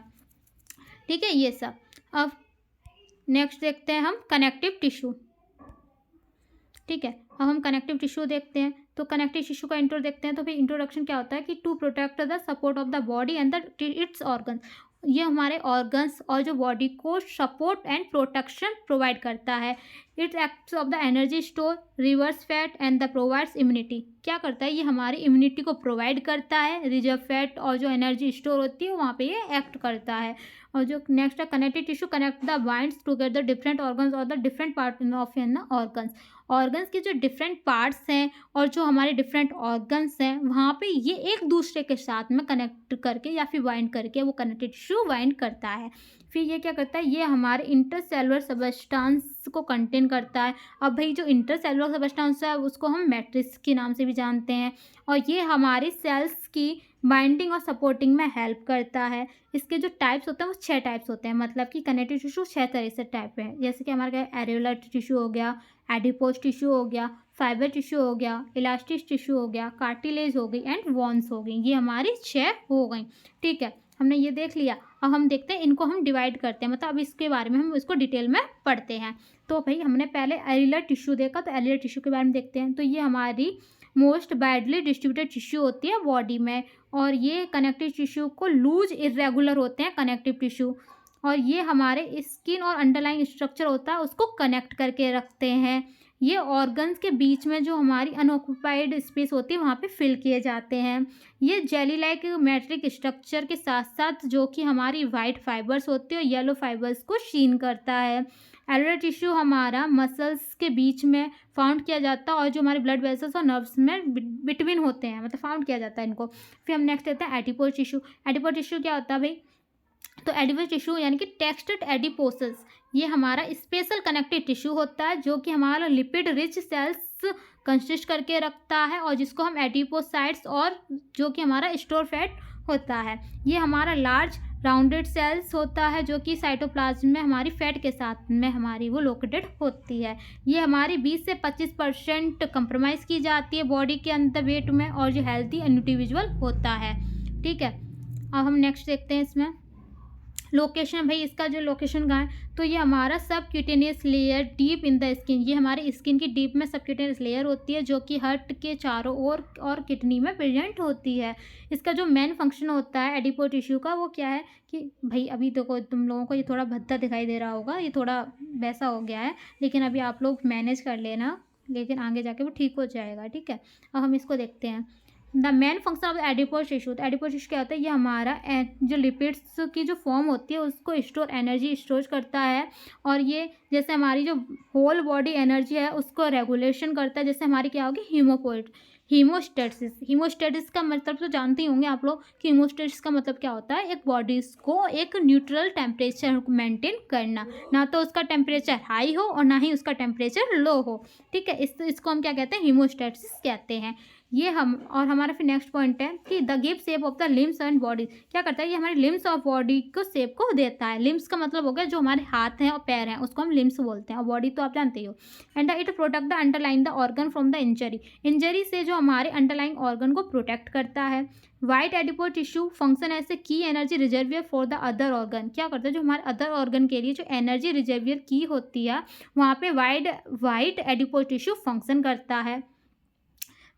ठीक है, ये सब। अब नेक्स्ट देखते हैं हम कनेक्टिव टिश्यू, ठीक है। अब हम कनेक्टिव टिश्यू देखते हैं। तो कनेक्टिव टिश्यू का इंट्रो देखते हैं। तो फिर इंट्रोडक्शन क्या होता है कि to protect the support of the body and the its organ, ये हमारे ऑर्गन्स और जो बॉडी को सपोर्ट एंड प्रोटेक्शन प्रोवाइड करता है। It's acts of the energy store, reverse fat and the provides immunity. क्या करता है, ये हमारी इम्यूनिटी को प्रोवाइड करता है। रिजर्व फैट और जो एनर्जी स्टोर होती है वहाँ पे ये एक्ट करता है। और जो नेक्स्ट है connective tissue connect the binds together different organs और the different part of an organs. Organs के जो डिफरेंट पार्ट्स हैं और जो हमारे डिफरेंट ऑर्गन्स हैं वहाँ पे ये एक दूसरे के साथ में कनेक्ट करके या फिर बाइंड करके वो कनेक्टिव टिश्यू बाइंड करता है। फिर ये क्या करता है, ये हमारे इंटरसेलुलर सबस्टेंस को कंटेन करता है। अब भाई जो इंटरसेलुलर सबस्टेंस है उसको हम मैट्रिक्स के नाम से भी जानते हैं, और ये हमारी सेल्स की बाइंडिंग और सपोर्टिंग में हेल्प करता है। इसके जो टाइप्स होते हैं वो 6 टाइप्स होते हैं, मतलब कि कनेक्टिव टिश्यू 6 तरह से टाइप है, जैसे कि हमारे एरियोलर टिश्यू हो गया, एडिपोज टिश्यू हो गया, फाइबर टिश्यू हो गया, इलास्टिक टिश्यू हो गया, कार्टिलेज हो गई एंड वॉन्स हो गई। ये हमारी 6 हो गई, ठीक है, हमने ये देख लिया। अब हम देखते हैं इनको हम डिवाइड करते हैं, मतलब अब इसके बारे में हम इसको डिटेल में पढ़ते हैं। तो भाई हमने पहले एरियोलर टिश्यू देखा, तो एरियोलर टिश्यू के बारे में देखते हैं। तो ये हमारी मोस्ट वाइडली डिस्ट्रीब्यूटेड टिश्यू होती है बॉडी में, और ये कनेक्टिव टिश्यू को लूज इरेगुलर होते हैं कनेक्टिव टिश्यू, और ये हमारे स्किन और अंडरलाइंग स्ट्रक्चर होता है उसको कनेक्ट करके रखते हैं। ये ऑर्गन्स के बीच में जो हमारी अनऑक्यूपाइड स्पेस होती है वहाँ पे फिल किए जाते हैं। ये जेली लाइक मैट्रिक स्ट्रक्चर के साथ साथ जो कि हमारी वाइट फाइबर्स होती है और येलो फाइबर्स को शीन करता है। एरियोलर टिश्यू हमारा मसल्स के बीच में फाउंड किया जाता है, और जो हमारे ब्लड वेसल्स और नर्व्स में बिटवीन होते हैं, मतलब फाउंड किया जाता है इनको। फिर हम नेक्स्ट लेते हैं एडिपोज टिश्यू। एडिपोज टिश्यू क्या होता है भाई, तो एडिपोज टिश्यू यानी कि टेक्स्चर्ड एडिपोसस, ये हमारा स्पेशल कनेक्टिव टिश्यू होता है जो कि हमारा लिपिड रिच सेल्स कंसिस्ट करके रखता है और जिसको हम एडिपोसाइट्स और जो कि हमारा स्टोर फैट होता है। ये हमारा लार्ज राउंडेड सेल्स होता है जो कि साइटोप्लाज्म में हमारी फैट के साथ में हमारी वो लोकेटेड होती है। ये हमारी 20 से 25% कंप्रोमाइज़ की जाती है बॉडी के अंदर वेट में और जो हेल्थी इंडिविजुअल होता है। ठीक है, अब हम नेक्स्ट देखते हैं इसमें लोकेशन। भाई इसका जो लोकेशन कहाँ है, तो ये हमारा सब cutaneous layer deep in the skin, ये हमारी स्किन की डीप में सब क्यूटेनियस लेयर होती है जो कि हार्ट के चारों ओर और किडनी में प्रेजेंट होती है। इसका जो मेन फंक्शन होता है एडिपो टिश्यू का वो क्या है कि भाई अभी देखो तुम लोगों को ये थोड़ा भद्दा दिखाई दे रहा होगा, ये थोड़ा वैसा हो गया है, लेकिन अभी आप लोग मैनेज कर लेना, लेकिन आगे जाके वो ठीक हो जाएगा। ठीक है, अब हम इसको देखते हैं। The main function of adipose tissue, तो एडिपोज टिश्यू क्या होता है, ये हमारा जो लिपिड्स की जो फॉर्म होती है उसको स्टोर एनर्जी स्टोर करता है और ये जैसे हमारी जो होल बॉडी एनर्जी है उसको रेगुलेशन करता है। जैसे हमारी क्या होगी हीमोस्टेसिस। हीमोस्टेसिस का मतलब तो जानते ही होंगे आप लोग कि हीमोस्टेसिस का मतलब क्या होता है, एक बॉडी को एक न्यूट्रल टेम्परेचर मेंटेन करना, ना तो उसका टेम्परेचर हाई हो और ना ही उसका टेम्परेचर लो हो। ठीक है, इसको हम क्या कहते हैं, हीमोस्टेसिस कहते हैं। ये हम और हमारा फिर नेक्स्ट पॉइंट है कि the give shape of the limbs and body, क्या करता है, ये हमारे लिम्स ऑफ बॉडी को शेप को देता है। लिम्स का मतलब हो गया जो हमारे हाथ हैं और पैर हैं उसको हम लिम्स बोलते हैं, और बॉडी तो आप जानते ही हो। And it protect the underline the organ from the injury से जो हमारे अंडरलाइंग ऑर्गन को प्रोटेक्ट करता है। White adipose tissue function as a key energy reservoir for the other organ, क्या करता है जो हमारे अदर ऑर्गन के लिए जो एनर्जी रिजर्वियर की होती है वहाँ पे वाइट एडिपोज टिश्यू फंक्शन करता है।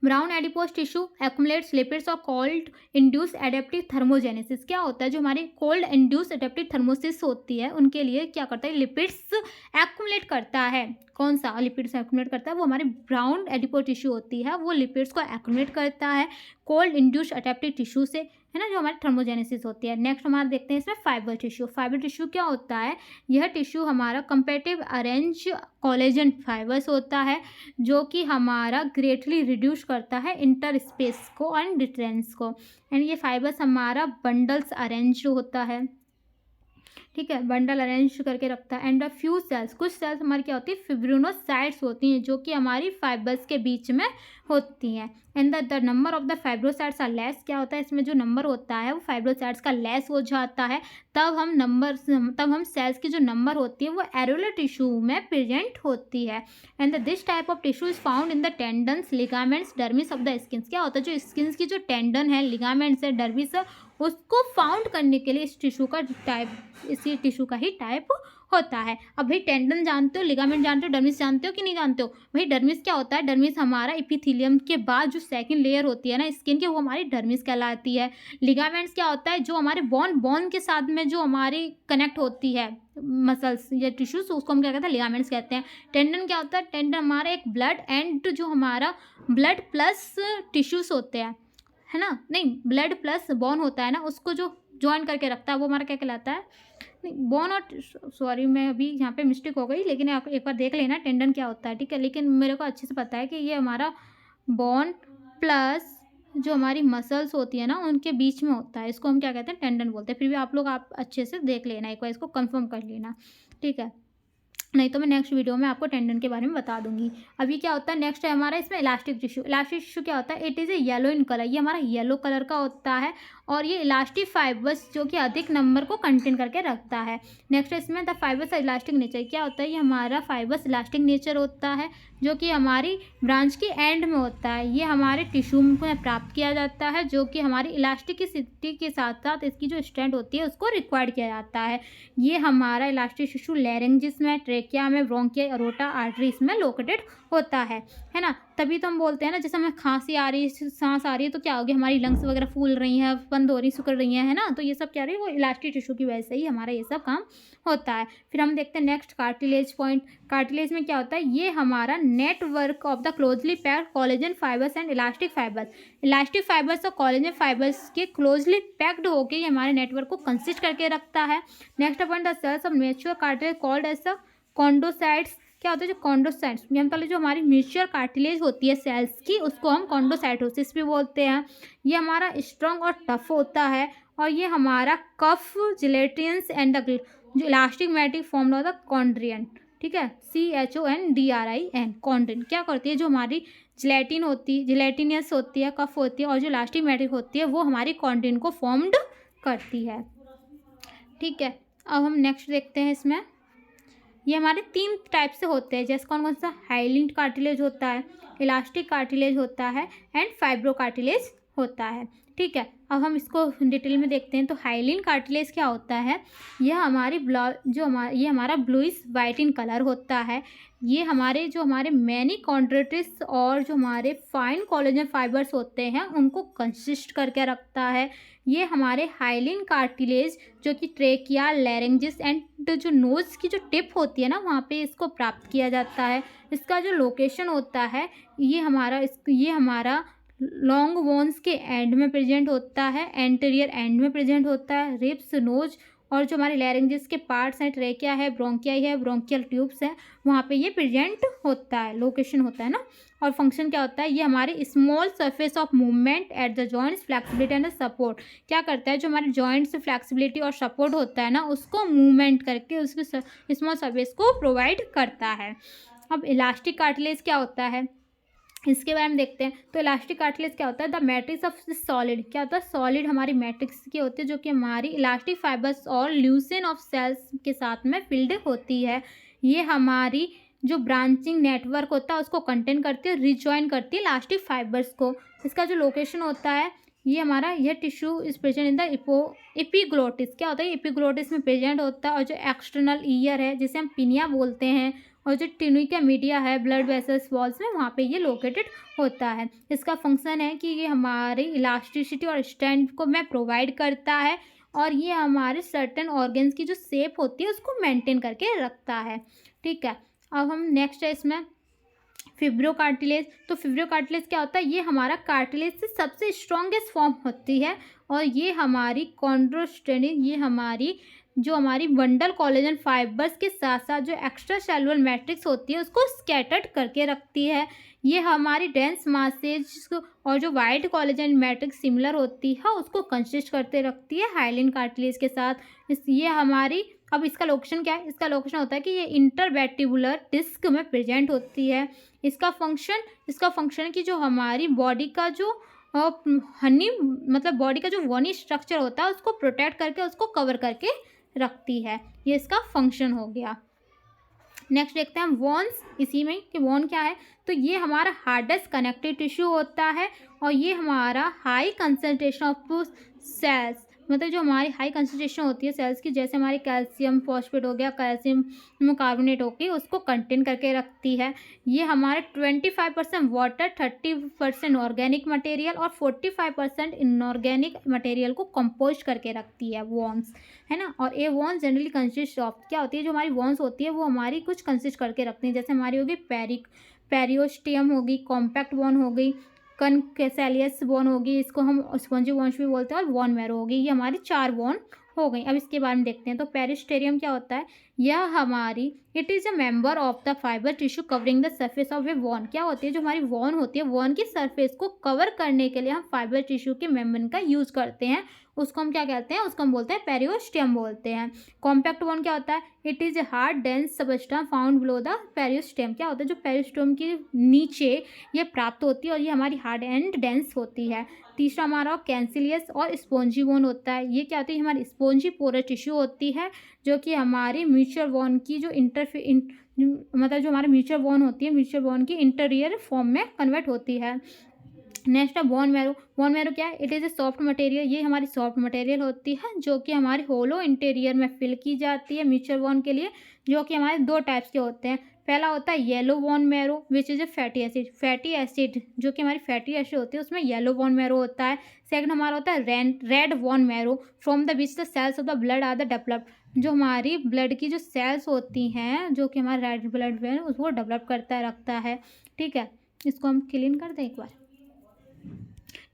ब्राउन एडिपोज टिश्यू एक्युमुलेट्स लिपिड्स और कोल्ड इंड्यूस एडेप्टिव थर्मोजेनेसिस, क्या होता है जो हमारे कोल्ड इंड्यूस एडेप्टिव थर्मोसिस होती है उनके लिए क्या करता है, लिपिड्स एक्युमुलेट करता है। कौन सा लिपिड्स एक्युमुलेट करता है, वो हमारी ब्राउन एडिपोज टिश्यू होती है, वो लिपिड्स को एक्युमुलेट करता है कोल्ड इंड्यूस एडेप्टिव टिश्यू से, है ना, जो हमारी थर्मोजेनेसिस होती है। नेक्स्ट हमारा देखते हैं इसमें फाइबर टिश्यू। फाइबर टिश्यू क्या होता है, यह टिश्यू हमारा कंपेटिव अरेंज कोलेजन फाइबर्स होता है जो कि हमारा ग्रेटली रिड्यूस करता है इंटर स्पेस को और डिस्टेंस को। एंड ये फाइबर्स हमारा बंडल्स अरेंज होता है। ठीक है, बंडल अरेंज करके रखता है। एंड द फ्यू सेल्स, कुछ सेल्स हमारी क्या होती है, फिब्रिनोसाइट्स होती हैं जो कि हमारी फाइबर्स के बीच में होती हैं। And the number of the fibrocytes are less, क्या होता है इसमें जो नंबर होता है वो फाइब्रोसाइट्स का लेस हो जाता है, तब हम सेल्स की जो नंबर होती है वो एरोलर टिश्यू में प्रेजेंट होती है। And this type of tissue is found in the tendons ligaments dermis of the skin, क्या होता है जो स्किन की जो टेंडन है, लिगामेंट्स है, डर्मिस है, उसको फाउंड करने के लिए इस टिश्यू का टाइप, इसी टिश्यू का ही टाइप होता है। अब भाई टेंडन जानते हो, लिगामेंट जानते हो, डर्मिस जानते हो कि नहीं जानते हो। भाई डर्मिस क्या होता है, डर्मिस हमारा एपिथेलियम के बाद जो सेकंड लेयर होती है ना स्किन की, वो हमारी डर्मिस कहलाती है। लिगामेंट्स क्या होता है, जो हमारे बोन के साथ में जो हमारी कनेक्ट होती है मसल्स या टिश्यूज, उसको हम क्या कहते हैं, लिगामेंट्स कहते हैं। टेंडन क्या होता है, टेंडन हमारा एक ब्लड एंड जो हमारा ब्लड प्लस टिश्यूज होते हैं, है ना, नहीं ब्लड प्लस बोन होता है ना, उसको जो ज्वाइन करके रखता है वो हमारा क्या कहलाता है, नहीं बोन और, सॉरी मैं अभी यहाँ पे मिस्टेक हो गई, लेकिन आप एक बार देख लेना टेंडन क्या होता है। ठीक है, लेकिन मेरे को अच्छे से पता है कि ये हमारा बोन प्लस जो हमारी मसल्स होती है ना उनके बीच में होता है, इसको हम क्या कहते हैं, टेंडन बोलते हैं। फिर भी आप अच्छे से देख लेना एक बार, इसको कंफर्म कर लेना। ठीक है, नहीं तो मैं नेक्स्ट वीडियो में आपको टेंडन के बारे में बता दूंगी। अभी क्या होता है, नेक्स्ट है हमारा इसमें इलास्टिक टिश्यू। इलास्टिक टिश्यू क्या होता है, it is a yellow in colour, ये हमारा येलो कलर का होता है और ये इलास्टिक फाइबर्स जो कि अधिक नंबर को कंटेन करके रखता है। नेक्स्ट इसमें द फाइबर्स इलास्टिक नेचर, क्या होता है, ये हमारा फाइबर्स इलास्टिक नेचर होता है जो कि हमारी ब्रांच की एंड में होता है। ये हमारे टिश्यू में प्राप्त किया जाता है जो कि हमारी इलास्टिसिटी के साथ साथ इसकी जो स्ट्रेंथ होती है उसको रिक्वायर्ड किया जाता है। ये हमारा इलास्टिक टिश्यू लैरिंजिस में, ट्रेकिया में, ब्रोंकिया, अरोटा आर्टरीज में लोकेटेड होता है ना। तभी तो हम बोलते हैं ना, जैसे हमें खांसी आ रही है, सांस आ रही है, तो क्या होगी, हमारी लंग्स वगैरह फूल रही हैं, बंद हो रही, सिकुड़ रही हैं, है ना, तो ये सब क्या रही है, वो इलास्टिक टिश्यू की वजह से ही हमारा ये सब काम होता है। फिर हम देखते हैं नेक्स्ट कार्टिलेज पॉइंट। कार्टिलेज में क्या होता है, ये हमारा network of the closely packed collagen fibres and elastic fibres, elastic fibres और कोलेजन फाइबर्स के क्लोजली पैक्ड होकर ये हमारे नेटवर्क को कंसिस्ट करके रखता है। Next point, the cells of mature cartilage called as the chondrocytes, क्या होता है, जो कॉन्डोसाइट्स मतलब जो हमारी मैच्योर कार्टिलेज होती है सेल्स की, उसको हम कॉन्डोसाइटोसिस भी बोलते हैं। ये हमारा स्ट्रॉन्ग और टफ होता है और ये हमारा कफ जिलेटिन्स एंड द जो elastic matrix formed of the chondrin, ठीक है, CHONDRIN, कॉन्ड्रियन क्या करती है, जो हमारी जिलेटिनियस होती है, कफ होती है, और जो इलास्टिक मैट्रिक होती है वो हमारी कॉन्ड्रियन को फॉर्म्ड करती है, ठीक है। अब हम नेक्स्ट देखते हैं इसमें, ये हमारे 3 टाइप से होते हैं, जैसे कौन कौन सा, हाइलिन कार्टिलेज होता है, इलास्टिक कार्टिलेज होता है एंड फाइब्रो कार्टिलेज होता है, ठीक है। अब हम इसको डिटेल में देखते हैं। तो हाइलिन कार्टिलेज क्या होता है, यह हमारी ये हमारा ब्लूइश वाइट इन कलर होता है। ये हमारे मैनी कॉन्ड्रेटिस और जो हमारे फाइन कोलेजन फाइबर्स होते हैं उनको कंसिस्ट करके रखता है। ये हमारे हाइलिन कार्टिलेज जो कि ट्रेकिया, लैरिंजिस एंड जो नोज़ की जो टिप होती है ना वहाँ पे इसको प्राप्त किया जाता है। इसका जो लोकेशन होता है ये हमारा लॉन्ग बोन्स के एंड में प्रेजेंट होता है, एंटीरियर एंड में प्रेजेंट होता है। रिब्स, नोज और जो हमारे लैरिंजिस के पार्ट्स हैं, ट्रेकिया है, ब्रोंकियाई है, ब्रोंकियल ट्यूब्स हैं, वहाँ पे ये प्रेजेंट होता है, लोकेशन होता है ना। और फंक्शन क्या होता है, ये हमारे small surface of movement at the joints, flexibility and support क्या करता है, जो हमारे जॉइंट्स फ्लेक्सिबिलिटी और सपोर्ट होता है ना उसको मूवमेंट करके उसके स्मॉल सरफेस को प्रोवाइड करता है। अब इलास्टिक कार्टिलेज क्या होता है इसके बारे में देखते हैं। तो इलास्टिक कार्टिलेज क्या होता है, द मैट्रिक्स ऑफ सॉलिड क्या होता है, सॉलिड हमारी मैट्रिक्स की होती है जो कि हमारी इलास्टिक फाइबर्स और ल्यूसिन ऑफ सेल्स के साथ में फिल्ड होती है। ये हमारी जो ब्रांचिंग नेटवर्क होता है उसको कंटेन करती है, रिजॉइन करती है इलास्टिक फाइबर्स को। इसका जो लोकेशन होता है यह tissue is present in the epiglottis क्या होता है, एपिग्लोटिस में प्रेजेंट होता है। और जो एक्सटर्नल ईयर है जिसे हम पिनिया बोलते हैं, और जो ट्यूनिका मीडिया है ब्लड वेसल्स वॉल्स में, वहाँ पे ये लोकेटेड होता है। इसका फंक्शन है कि ये हमारी इलास्टिसिटी और स्ट्रेंथ को में प्रोवाइड करता है, और ये हमारे सर्टेन ऑर्गन्स की जो शेप होती है उसको मेंटेन करके रखता है, ठीक है। अब हम नेक्स्ट है इसमें फिब्रो कार्टिलेज। तो फिब्रो कार्टिलेज क्या होता है, ये हमारा कार्टिलेज से सबसे स्ट्रॉन्गेस्ट फॉर्म होती है, और ये हमारी कॉन्ड्रोस्टेनिन ये हमारी बंडल कोलेजन फाइबर्स के साथ साथ जो एक्स्ट्रा सेलुलर मैट्रिक्स होती है उसको स्कैटर्ड करके रखती है। ये हमारी डेंस मासेज और जो वाइट कोलेजन मैट्रिक्स सिमिलर होती है उसको कंसिस्ट करते रखती है हाइलिन कार्टिलेज के साथ। अब इसका लोकेशन क्या है, इसका लोकेशन होता है कि ये इंटरवेटिबुलर डिस्क में प्रेजेंट होती है। इसका फंक्शन है कि जो हमारी बॉडी का जो बॉडी का जो वनी स्ट्रक्चर होता है उसको प्रोटेक्ट करके उसको कवर करके रखती है। ये इसका फंक्शन हो गया। नेक्स्ट देखते हैं हम वॉन्स, इसी में कि वॉन क्या है। तो ये हमारा हार्डेस्ट कनेक्टिव टिश्यू होता है, और ये हमारा हाई कंसंट्रेशन ऑफ सेल्स जो हमारी हाई कंसंट्रेशन होती है सेल्स की, जैसे हमारी कैल्शियम फॉस्फेट हो गया, कैल्शियम कार्बोनेट हो गई, उसको कंटेन करके रखती है। ये हमारे 25% वाटर, 30% ऑर्गेनिक मटेरियल और 45% इनऑर्गेनिक मटेरियल को कंपोज करके रखती है वॉन्स, है ना। और ये वॉन्स जनरली कंसिस्ट ऑफ क्या होती है, जो हमारी वॉन्स होती है वो हमारी कुछ कंसिस्ट करके रखती है, जैसे हमारी होगी पेरियोस्टियम होगी, कॉम्पैक्ट वॉन हो गई, कनकेसेलियस वॉन होगी, इसको हम स्पॉन्जी वॉन्स भी बोलते हैं, और वॉन मैरो होगी। ये हमारी 4 वॉन हो गई। अब इसके बारे में देखते हैं। तो पेरिस्टेरियम क्या होता है, it is a member of the fibre tissue covering the surface of a bone क्या होती है, जो हमारी वॉन होती है वॉन की सरफेस को कवर करने के लिए हम फाइबर टिश्यू के मेम्ब्रेन का यूज़ करते हैं, उसको हम क्या कहते हैं, उसको हम बोलते हैं पेरियोस्टियम बोलते हैं। कॉम्पैक्ट वॉन क्या होता है, it is a hard dense substance found below the periosteum क्या होता है, जो पेरियोस्टियम के नीचे ये प्राप्त होती है, और ये हमारी हार्ड एंड डेंस होती है। तीसरा हमारा कैंसिलियस और स्पॉन्जी वॉन होता है। ये क्या होती है, हमारी स्पॉन्जी पोरस टिश्यू होती है, जो कि हमारी म्यूचुअल वॉन की जो जो हमारी म्यूचुअल वॉन होती है, म्यूचुअल वॉन की इंटीरियर फॉर्म में कन्वर्ट होती है। नेक्स्ट है बोन मैरो। बोन मैरो क्या है, it is a soft material. ये हमारी सॉफ्ट मटेरियल होती है जो कि हमारी होलो इंटीरियर में फिल की जाती है म्यूचुअल बोन के लिए, जो कि हमारे 2 टाइप्स के होते हैं। पहला होता है yellow bone marrow which is a fatty acid जो कि हमारी फैटी एसिड होती है उसमें येलो बोन मैरो होता है। सेकंड हमारा होता है red bone marrow from the which the cells of the blood are the developed. जो हमारी ब्लड की जो सेल्स होती हैं जो कि हमारे रेड ब्लड में उसको डेवलप करता रखता है, ठीक है। इसको हम क्लीन कर दें एक बार।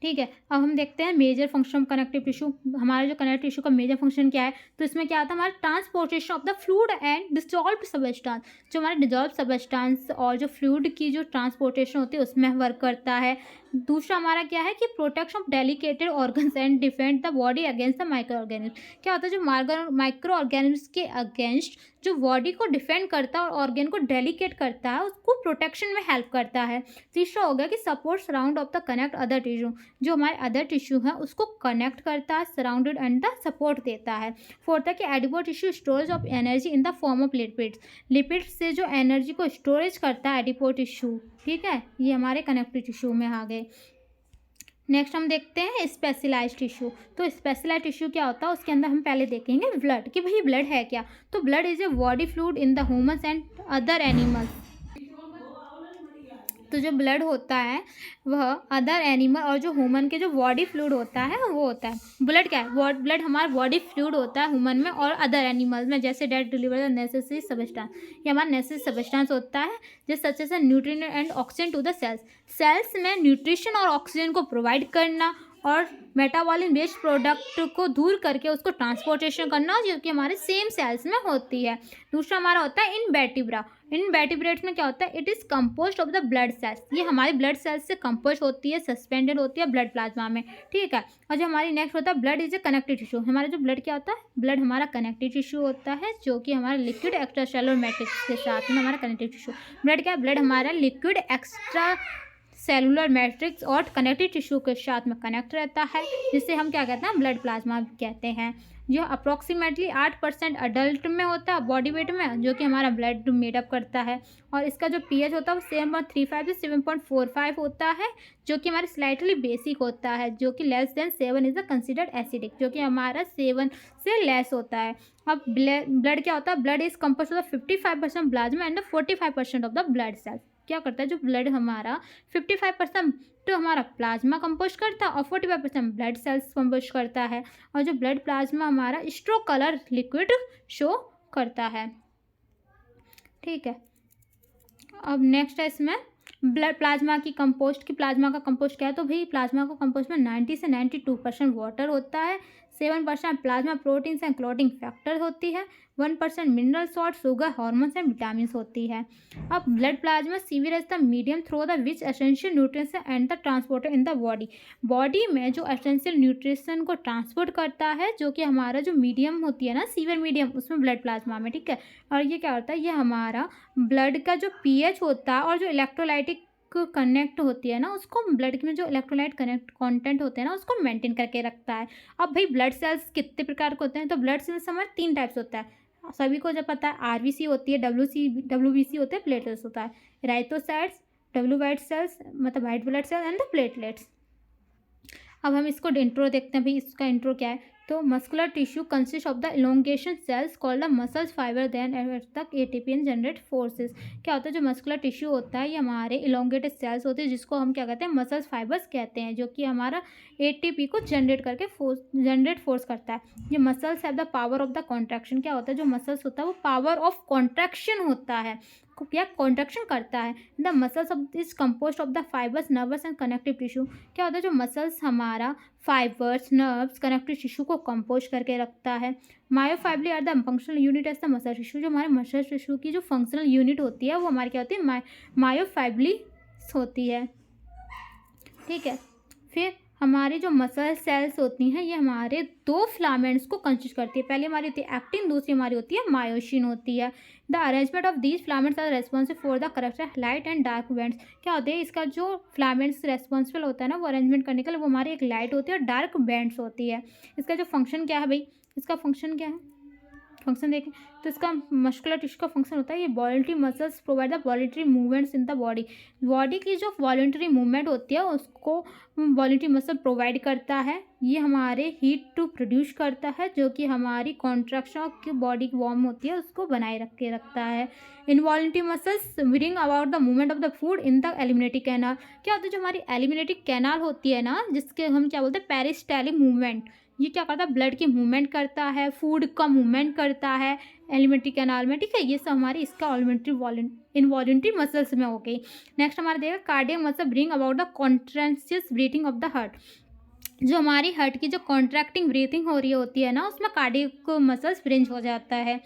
ठीक है। अब हम देखते हैं major function of connective tissue. हमारा जो कनेक्टिव टिश्यू का मेजर फंक्शन क्या है, तो इसमें क्या आता है, हमारा transportation of the fluid and dissolved substance. जो हमारे डिसॉल्व सब्सटेंस और जो फ्लूइड की जो ट्रांसपोर्टेशन होती है उसमें वर्क करता है। दूसरा हमारा क्या है कि protection of delicated organs and defend the body against the micro organism. क्या होता है, जो माइक्रो ऑर्गेनिज्म के अगेंस्ट जो बॉडी को डिफेंड करता है और ऑर्गेन को डेलिकेट करता है, उसको प्रोटेक्शन में हेल्प करता है। तीसरा हो गया कि support surround of the connect other tissue. जो हमारे अदर टिश्यू है उसको कनेक्ट करता है, सराउंडेड एंड द सपोर्ट देता है। फोर्थ है कि adipo tissue storage of energy in the form of lipids. Lipids से जो एनर्जी को स्टोरेज करता है एडिपो टिश्यू, ठीक है, ये हमारे कनेक्टिव टिश्यू में आ गए। नेक्स्ट हम देखते हैं स्पेशलाइज्ड टिश्यू। तो स्पेशलाइज्ड टिश्यू क्या होता है, उसके अंदर हम पहले देखेंगे ब्लड, कि भाई ब्लड है क्या। तो blood is a body fluid in the humans and other animals. तो जो ब्लड होता है वह अदर एनिमल और जो ह्यूमन के जो बॉडी फ्लूइड होता है वो होता है। ब्लड क्या है, ब्लड हमारा बॉडी फ्लूइड होता है ह्यूमन में और अदर एनिमल में, जैसे that deliver the necessary substance. ये हमारा नेसेसरी सब्सटेंस होता है जैसे such as nutrient and oxygen to the cells. Cells में न्यूट्रिशन और ऑक्सीजन को प्रोवाइड करना और मेटाबॉलिक वेस्ट प्रोडक्ट को दूर करके उसको ट्रांसपोर्टेशन करना, जो कि हमारे सेम सेल्स में होती है। दूसरा हमारा होता है इनवर्टिब्रा। इनवर्टिब्रेट्स में क्या होता है, it is composed of the blood cells. ये हमारे ब्लड सेल्स से कंपोज होती है, सस्पेंडेड होती है ब्लड प्लाज्मा में, ठीक है। और जो हमारी नेक्स्ट होता है blood is a connective tissue. हमारा जो ब्लड क्या होता है, ब्लड हमारा कनेक्टिव टिश्यू होता है, जो कि हमारा लिक्विड एक्स्ट्रा सेलुलर मैट्रिक्स के साथ में हमारा कनेक्टिव टिश्यू। ब्लड क्या है, ब्लड हमारा लिक्विड एक्स्ट्रा सेलुलर मैट्रिक्स और कनेक्टिव टिश्यू के साथ में कनेक्ट रहता है, जिसे हम क्या कहते हैं, ब्लड प्लाज्मा कहते हैं। जो अप्रॉक्सीमेटली 8% अडल्ट में होता है बॉडी वेट में, जो कि हमारा ब्लड मेडअप करता है। और इसका जो पीएच होता है वो 7.35 से 7.45 होता है, जो कि हमारे स्लाइटली बेसिक होता है, जो कि less than 7 is a considered acidic, जो कि हमारा 7 से लेस होता है। अब ब्लड क्या होता है, blood is composed of 55% plasma and 45% of the blood cells. क्या करता है, जो ब्लड हमारा 55% तो हमारा प्लाज्मा कंपोज करता है और 45% ब्लड सेल्स कंपोज करता है। और जो ब्लड प्लाज्मा हमारा स्ट्रो कलर लिक्विड शो करता है, ठीक है। अब नेक्स्ट है इसमें ब्लड प्लाज्मा की कंपोस्ट की प्लाज्मा का कंपोस्ट क्या है, तो भाई प्लाज्मा का कंपोस्ट में 90 से 92% वाटर होता है, 7% plasma proteins and clotting factor होती है, 1% mineral salt, sugar, hormones and vitamin होती है। अब blood plasma severe as the medium through the which essential nutrition and the transporter in the body में जो एसेंशियल न्यूट्रिशन को ट्रांसपोर्ट करता है, जो कि हमारा जो मीडियम होती है ना, सीवियर मीडियम, उसमें ब्लड प्लाज्मा में, ठीक है। और ये क्या होता है, ये हमारा ब्लड का जो पीएच होता है और जो इलेक्ट्रोलाइटिक कनेक्ट होती है ना, उसको ब्लड में जो इलेक्ट्रोलाइट कनेक्ट कंटेंट होते हैं ना, उसको मेंटेन करके रखता है। अब भाई ब्लड सेल्स कितने प्रकार के होते हैं, तो ब्लड सेल्स हमारे 3 टाइप्स होता है, सभी को जब पता है। आरबीसी होती है, डब्ल्यूबीसी होते हैं, प्लेटलेट्स होता है, राइथोसाइट्स, डब्ल्यू वाइट सेल्स मतलब white blood cells and the platelets. अब हम इसको इंट्रो देखते हैं, भाई इसका इंट्रो क्या है। तो muscular tissue consist of the elongation cells called the muscles fibre then tuck ATP and generate forces. क्या होता है, जो मस्कुलर टिश्यू होता है ये हमारे इलोंगेटेड सेल्स होते हैं, जिसको हम क्या कहते हैं, मसल्स फाइबर्स कहते हैं, जो कि हमारा एटीपी को जनरेट करके फोर्स करता है। ये muscles have the power of the contraction. क्या होता है, जो मसल्स होता है वो पावर ऑफ कॉन्ट्रैक्शन होता है, क्या कॉन्ट्रैक्शन करता है। The muscles of is composed of the fibres, nervous and connective tissue. क्या होता है, जो मसल्स हमारा फाइबर्स, नर्व्स, कनेक्टिव टिश्यू को कंपोज करके रखता है। Myofibrils are the functional unit as the muscle tissue. जो हमारे मसल टिश्यू की जो फंक्शनल यूनिट होती है वो हमारी क्या होती है, मायोफाइबली होती है, ठीक है। फिर हमारी जो मसल सेल्स होती हैं ये हमारे 2 फिलामेंट्स को कंसिस्ट करती है। पहली हमारी होती है एक्टिन, दूसरी हमारी होती है मायोसिन होती है। The arrangement of these filaments are responsible for the correction light and dark bands. क्या होते हैं, इसका जो फिलामेंट्स रेस्पॉन्सिबल होता है ना वो अरेंजमेंट करने के लिए, वो हमारी एक लाइट होती है और डार्क बैंड्स होती है। इसका जो फंक्शन क्या है भाई, इसका फंक्शन क्या है, फंक्शन देखें तो इसका मस्कुलर टिश्यू का फंक्शन होता है, ये voluntary muscles provide the voluntary movements in the body की जो वॉलंटरी मूवमेंट होती है उसको वॉलंटरी मसल प्रोवाइड करता है। ये हमारे हीट टू प्रोड्यूस करता है, जो कि हमारी कॉन्ट्रैक्शन की बॉडी की वार्म होती है उसको बनाए रखता है। Involuntary muscles bring about the movement of the food in the alimentary canal. क्या होता है, जो हमारी एलिमिनेटिक कैनाल होती है ना, जिसके हम क्या बोलते हैं पेरिस्टालिक मूवमेंट, ये क्या करता है, ब्लड की मूवमेंट करता है, फूड का मूवमेंट करता है एलिमेंट्री कैनाल में, ठीक है। ये सब हमारी इसका इनवॉल्यूंट्री मसल्स में हो गई। नेक्स्ट हमारा देगा cardiac muscle bring about the continuous breathing of the heart. जो हमारी हार्ट की जो कॉन्ट्रैक्टिंग ब्रीथिंग हो रही होती है ना, उसमें कार्डियक मसल्स ब्रिंज हो जाता है।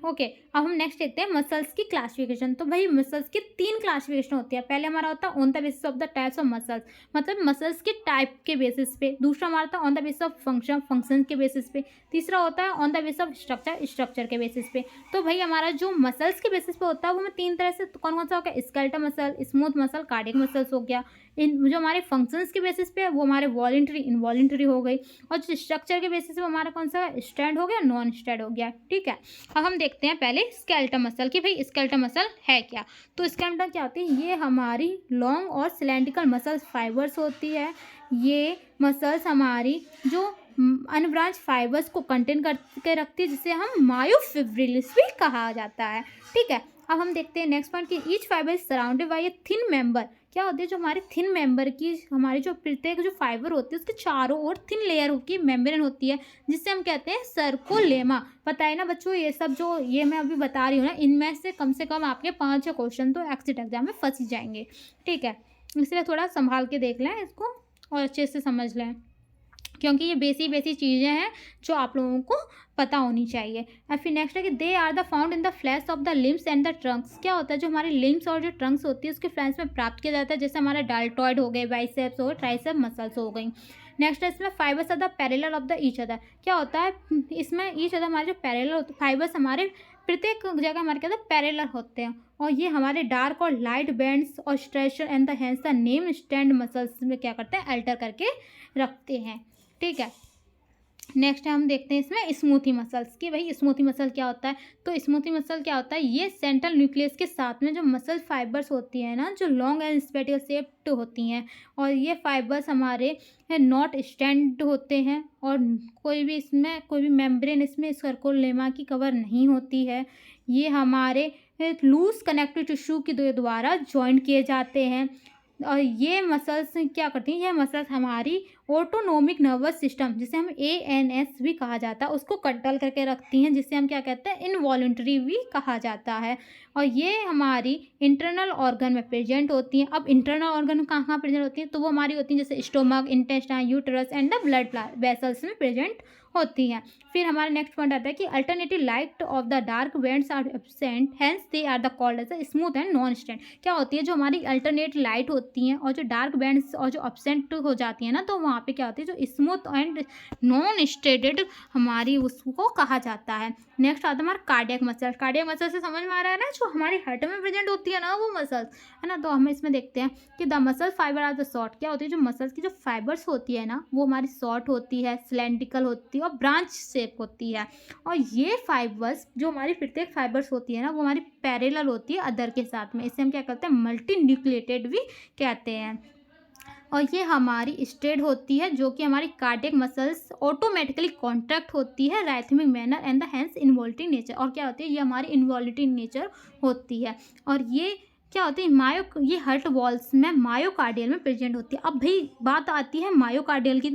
ओके, अब हम नेक्स्ट देखते हैं मसल्स की क्लासिफिकेशन। तो भाई मसल्स की 3 क्लासिफिकेशन होती है। पहले हमारा होता है on the basis of the types of muscles, मतलब मसल्स के टाइप के बेसिस पे। दूसरा हमारा था on the basis of function के बेसिस पे। तीसरा होता है on the basis of structure के बेसिस पे। तो भाई हमारा जो मसल्स के बेसिस पे होता है वो हमें 3 तरह से, कौन कौन सा हो गया, skeletal muscle, smooth muscle, cardiac muscles हो गया। इन जो हमारे फंक्शंस के बेसिस पे वो हमारे वॉलेंट्री इनवॉलेंट्री हो गई, और जो स्ट्रक्चर के बेसिस पे हमारा कौन सा स्टैंड हो गया, नॉन स्टैंड हो गया, ठीक है। अब हम देखते हैं पहले स्केलेटल मसल कि भाई स्केलेटल मसल है क्या। तो स्केलेटल क्या होती है, ये हमारी लॉन्ग और सिलेंड्रिकल मसल्स फाइबर्स होती है। ये मसल्स हमारी जो अनब्रांच फाइबर्स को कंटेन करके रखती है, जिसे हम मायोफिब्रिल्स भी कहा जाता है, ठीक है। अब हम देखते हैं नेक्स्ट पॉइंट कि each fibre is surrounded by a thin member. क्या होती है, जो हमारे थिन मेंबर की, हमारी जो प्रत्येक जो फाइबर होती है उसके चारों ओर थिन लेयर की मेम्ब्रेन होती है, जिससे हम कहते हैं सर्कोलेमा। पता है ना बच्चों, ये सब जो ये मैं अभी बता रही हूँ ना, इनमें से कम आपके 5-6 क्वेश्चन तो एग्जिट एग्जाम में फंस ही जाएंगे, ठीक है। इसलिए थोड़ा संभाल के देख लें इसको और अच्छे से समझ लें, क्योंकि ये बेसिक चीज़ें हैं जो आप लोगों को पता होनी चाहिए। और फिर नेक्स्ट है कि they are the found in the flesh of the limbs and the trunks. क्या होता है, जो हमारे लिम्स और जो ट्रंक्स होती है उसके फ्लैश में प्राप्त किया जाता है, जैसे हमारा डाल्टॉइड हो गए, बाइसेप्स हो गए, ट्राइसेप मसल्स हो गई। नेक्स्ट है इसमें fibres are the parallel of the each other. क्या होता है इसमें ईच अदर, हमारे जो पैरेलल फाइबर्स हमारे प्रत्येक जगह हमारे क्या होता है, पैरेलल होते हैं, और ये हमारे डार्क और लाइट बैंड्स और stretcher and the hands the name stand muscles में क्या करते हैं, अल्टर करके रखते हैं, ठीक है। नेक्स्ट है हम देखते हैं इसमें स्मूथी मसल्स की। भाई स्मूथी मसल क्या होता है, तो स्मूथी मसल क्या होता है, ये सेंट्रल न्यूक्लियस के साथ में जो मसल फाइबर्स होती हैं ना, जो लॉन्ग एंड स्पेटिकल शेप्ड होती हैं, और ये फाइबर्स हमारे नॉट स्टैंड होते हैं, और कोई भी इसमें कोई भी मेम्ब्रेन इसमें सर्कोलेमा की कवर नहीं होती है। ये हमारे लूज कनेक्टिव टिश्यू के द्वारा जॉइंट किए जाते हैं, और ये मसल्स क्या करती हैं, ये मसल्स हमारी ऑटोनोमिक नर्वस सिस्टम, जिसे हम ANS भी कहा जाता है, उसको कंट्रोल करके रखती हैं, जिसे हम क्या कहते हैं, इनवॉलंटरी भी कहा जाता है। और ये हमारी इंटरनल ऑर्गन में प्रेजेंट होती हैं। अब इंटरनल ऑर्गन कहाँ कहाँ प्रेजेंट होती हैं, तो वो हमारी होती हैं जैसे stomach, intestine, uterus and the blood vessels में प्रेजेंट होती हैं। फिर हमारा नेक्स्ट पॉइंट आता है कि alternative light of the dark bands are absent, hence they are the called as smooth and non stand. क्या होती है, जो हमारी अल्टरनेट लाइट होती हैं और जो डार्क बैंड्स और जो एब्सेंट हो जाती है ना, तो वहाँ पे क्या होती है, जो स्मूथ एंड नॉन स्टेटेड हमारी उसको कहा जाता है। नेक्स्ट आता है हमारा कार्डियक मसल। कार्डियक मसल से समझ में आ रहा है ना, जो हमारी हार्ट में प्रेजेंट होती है ना वो मसल्स, है ना। तो हम इसमें देखते हैं कि the muscle fibre are the short. क्या होती है, जो मसल्स की जो फाइबर्स होती है ना, वो हमारी शॉर्ट होती है, सिलेंड्रिकल होती है और ब्रांच शेप होती है। और ये फाइबर्स, जो हमारी प्रत्येक फाइबर्स होती है ना, वो हमारी पैरेलल होती है अदर के साथ में, इसे हम क्या कहते हैं, मल्टी न्यूक्लिएटेड भी कहते हैं। और ये हमारी स्टेट होती है, जो कि हमारी कार्डियक मसल्स ऑटोमेटिकली कॉन्ट्रैक्ट होती है rhythmic manner and the hence इनवॉल्टिंग नेचर। और क्या होती है, ये हमारी इनवॉल्टिंग नेचर होती है। और ये क्या होती है, ये हार्ट वॉल्स में मायोकार्डियल में प्रेजेंट होती है। अब भाई बात आती है मायोकार्डियम की।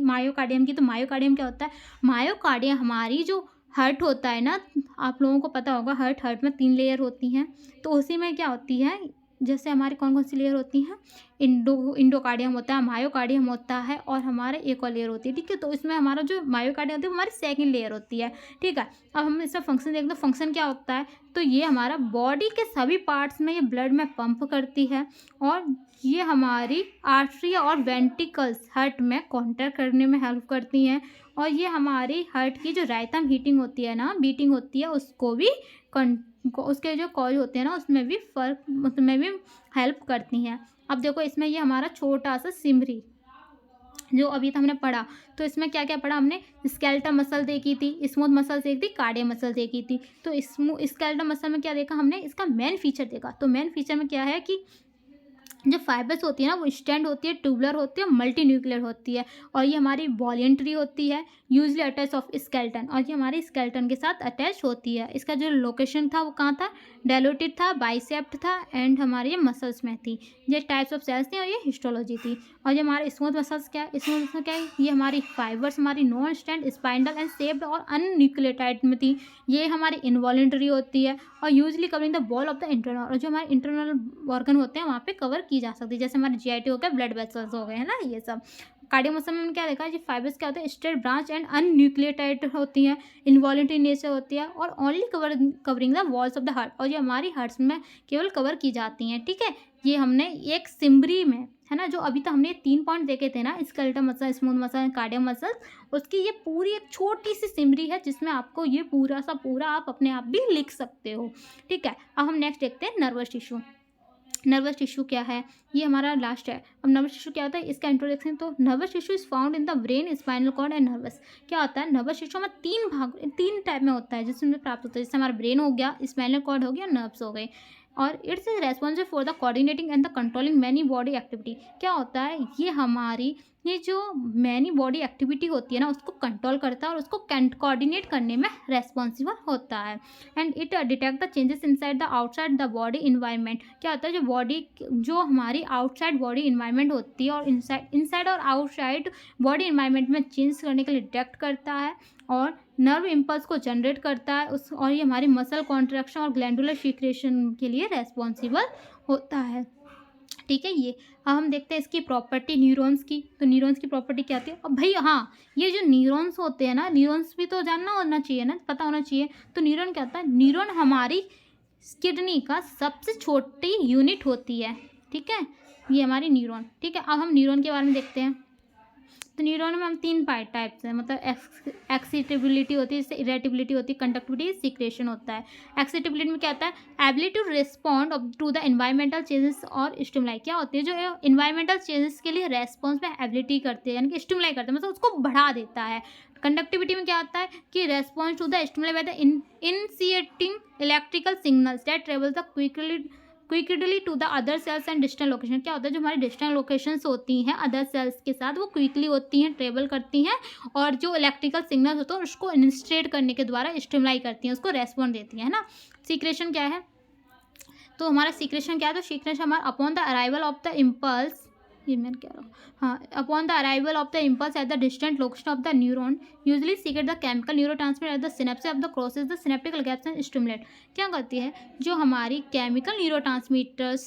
तो मायोकार्डियम क्या होता है, मायोकार्डियम हमारी जो हार्ट होता है ना, आप लोगों को पता होगा हार्ट में 3 लेयर होती हैं। तो उसी में क्या होती है, जैसे हमारी कौन कौन सी लेयर होती हैं, इंडोकार्डियम होता है, मायोकार्डियम होता है, और हमारे एक और लेयर होती है, ठीक है। तो इसमें हमारा जो मायोकार्डियम होती है वो हमारी सेकंड लेयर होती है, ठीक है। अब हम इसका फंक्शन देखते हैं, फंक्शन क्या होता है, तो ये हमारा बॉडी के सभी पार्ट्स में ये ब्लड में पंप करती है, और ये हमारी आर्टरी और वेंट्रिकल्स हार्ट में कॉन्ट्रैक्ट करने में हेल्प करती हैं, और ये हमारी हार्ट की जो राइथम हीटिंग होती है ना, बीटिंग होती है, उसको भी उसके जो कॉइल होते हैं ना, उसमें भी हेल्प करती हैं। अब देखो इसमें ये हमारा छोटा सा सिमरी जो अभी तो हमने पढ़ा, तो इसमें क्या क्या पढ़ा हमने, स्केलेटल मसल देखी थी, स्मूथ मसल देखी थी, कार्डियक मसल देखी थी। तो स्केलेटल मसल में क्या देखा हमने, इसका मेन फीचर देखा। तो मेन फीचर में क्या है कि जो फाइबर्स होती है ना वो स्टैंड होती है, ट्यूबुलर होती है, मल्टी न्यूक्लियर होती है और ये हमारी वॉलेंट्री होती है, यूजली अटैच ऑफ स्केलेटन और ये हमारे स्केलेटन के साथ अटैच होती है। इसका जो लोकेशन था वो कहाँ था, डेलोटिड था, बाइसेप्ट था एंड हमारे ये मसल्स में थी। ये टाइप्स ऑफ सेल्स थी और ये हिस्टोलॉजी थी। और ये हमारे स्मूथ मसल्स क्या है, स्मूथ मसल क्या है, ये हमारी फाइबर्स हमारी non stand spindle and shaped और अनन्यूक्लियोटाइड में थी। ये हमारी इनवॉलेंट्री होती है और usually covering the wall of the internal, और जो हमारे इंटरनल ऑर्गन होते हैं वहाँ पे कवर की जा सकती है, जैसे हमारे जीआईटी हो गया, ब्लड वेसल्स हो गए है ना, ये सब। कार्डियो मसल में क्या देखा, ये फाइबर्स क्या होते हैं, स्ट्रेट ब्रांच एंड अनन्यूक्लियोटाइड होती हैं, इनवॉलेंट्री नेचर होती है और only covering the walls of the heart, और ये हमारी हार्ट्स में केवल कवर की जाती हैं। ठीक है, ये हमने एक सिमरी में है ना, जो अभी तक हमने 3 पॉइंट देखे थे ना, skeletal muscle, smooth muscle, cardio muscle, उसकी ये पूरी एक छोटी सी सिमरी है जिसमें आपको ये पूरा सा पूरा आप अपने आप भी लिख सकते हो। ठीक है, अब हम नेक्स्ट देखते हैं नर्वस टिश्यू। नर्वस टिश्यू क्या है, ये हमारा लास्ट है। अब नर्वस टिश्यू क्या होता है, इसका इंट्रोडक्शन। तो nervous tissue is found in the brain, spinal cord and nerves. क्या होता है, नर्वस टिश्यू में 3 टाइप में होता है जिसमें प्राप्त होता है, जैसे हमारा ब्रेन हो गया, स्पाइनल कॉर्ड हो गया, नर्व्स हो गए, और it's responsible for the coordinating and the controlling many body activity. क्या होता है, ये हमारी ये जो मैनी बॉडी एक्टिविटी होती है ना उसको कंट्रोल करता है और उसको कोऑर्डिनेट करने में रेस्पॉन्सिबल होता है। And it detect the changes inside the outside the body environment. क्या होता है, जो बॉडी जो हमारी आउटसाइड बॉडी इन्वायरमेंट होती है और इनसाइड और आउटसाइड बॉडी इन्वायरमेंट में चेंज करने के लिए डिटेक्ट करता है और नर्व इम्पल्स को जनरेट करता है उस, और ये हमारी मसल कॉन्ट्रैक्शन और ग्लैंडुलर सीक्रेशन के लिए रेस्पॉन्सिबल होता है। ठीक है, ये अब हम देखते हैं इसकी प्रॉपर्टी न्यूरॉन्स की। तो न्यूरॉन्स की प्रॉपर्टी क्या आती है, और भाई हाँ, ये जो न्यूरॉन्स होते हैं ना, न्यूरॉन्स भी तो जानना होना चाहिए ना, पता होना चाहिए। तो न्यूरॉन क्या होता है, न्यूरॉन हमारी किडनी का सबसे छोटी यूनिट होती है। ठीक है, ये हमारी न्यूरॉन। ठीक है, अब हम न्यूरॉन के बारे में देखते हैं। तो न्यूरॉन में हम 3 टाइप्स हैं, मतलब एक्साइटेबिलिटी होती है, जैसे इरेटिबिलिटी होती है, कंडक्टिविटी, सीक्रेशन होता है। एक्साइटेबिलिटी में क्या होता है, ability to respond to the environmental changes और स्टिमुलाई। क्या होती है, जो इन्वायरमेंटल चेंजेस के लिए रेस्पॉन्स में एबिलिटी करते हैं, यानी कि स्टिमुलाई करते हैं, मतलब उसको बढ़ा देता है। कंडक्टिविटी में क्या होता है कि response to the stimuli by the initiating electrical signals that travel the quickly to the other cells and distant location. क्या होता है, जो हमारी डिस्टेंट लोकेशंस होती हैं अदर सेल्स के साथ, वो क्विकली होती हैं, ट्रेवल करती हैं, और जो इलेक्ट्रिकल सिग्नल्स होते हैं उसको इनिशिएट करने के द्वारा स्टिमुलाई करती हैं, उसको रेस्पॉन्ड देती हैं, है ना। सीक्रेशन क्या है, तो हमारा सीक्रेशन क्या है, तो सीक्रेशन हमारा upon the arrival of the impulse, ये मैं कह रहा हूँ, हाँ, upon the arrival of the impulse at the distant location of the neuron usually secrete the chemical neurotransmitter at the synapse of the crosses the synaptical gaps and stimulate. क्या करती है, जो हमारी केमिकल न्यूरोट्रांसमीटर्स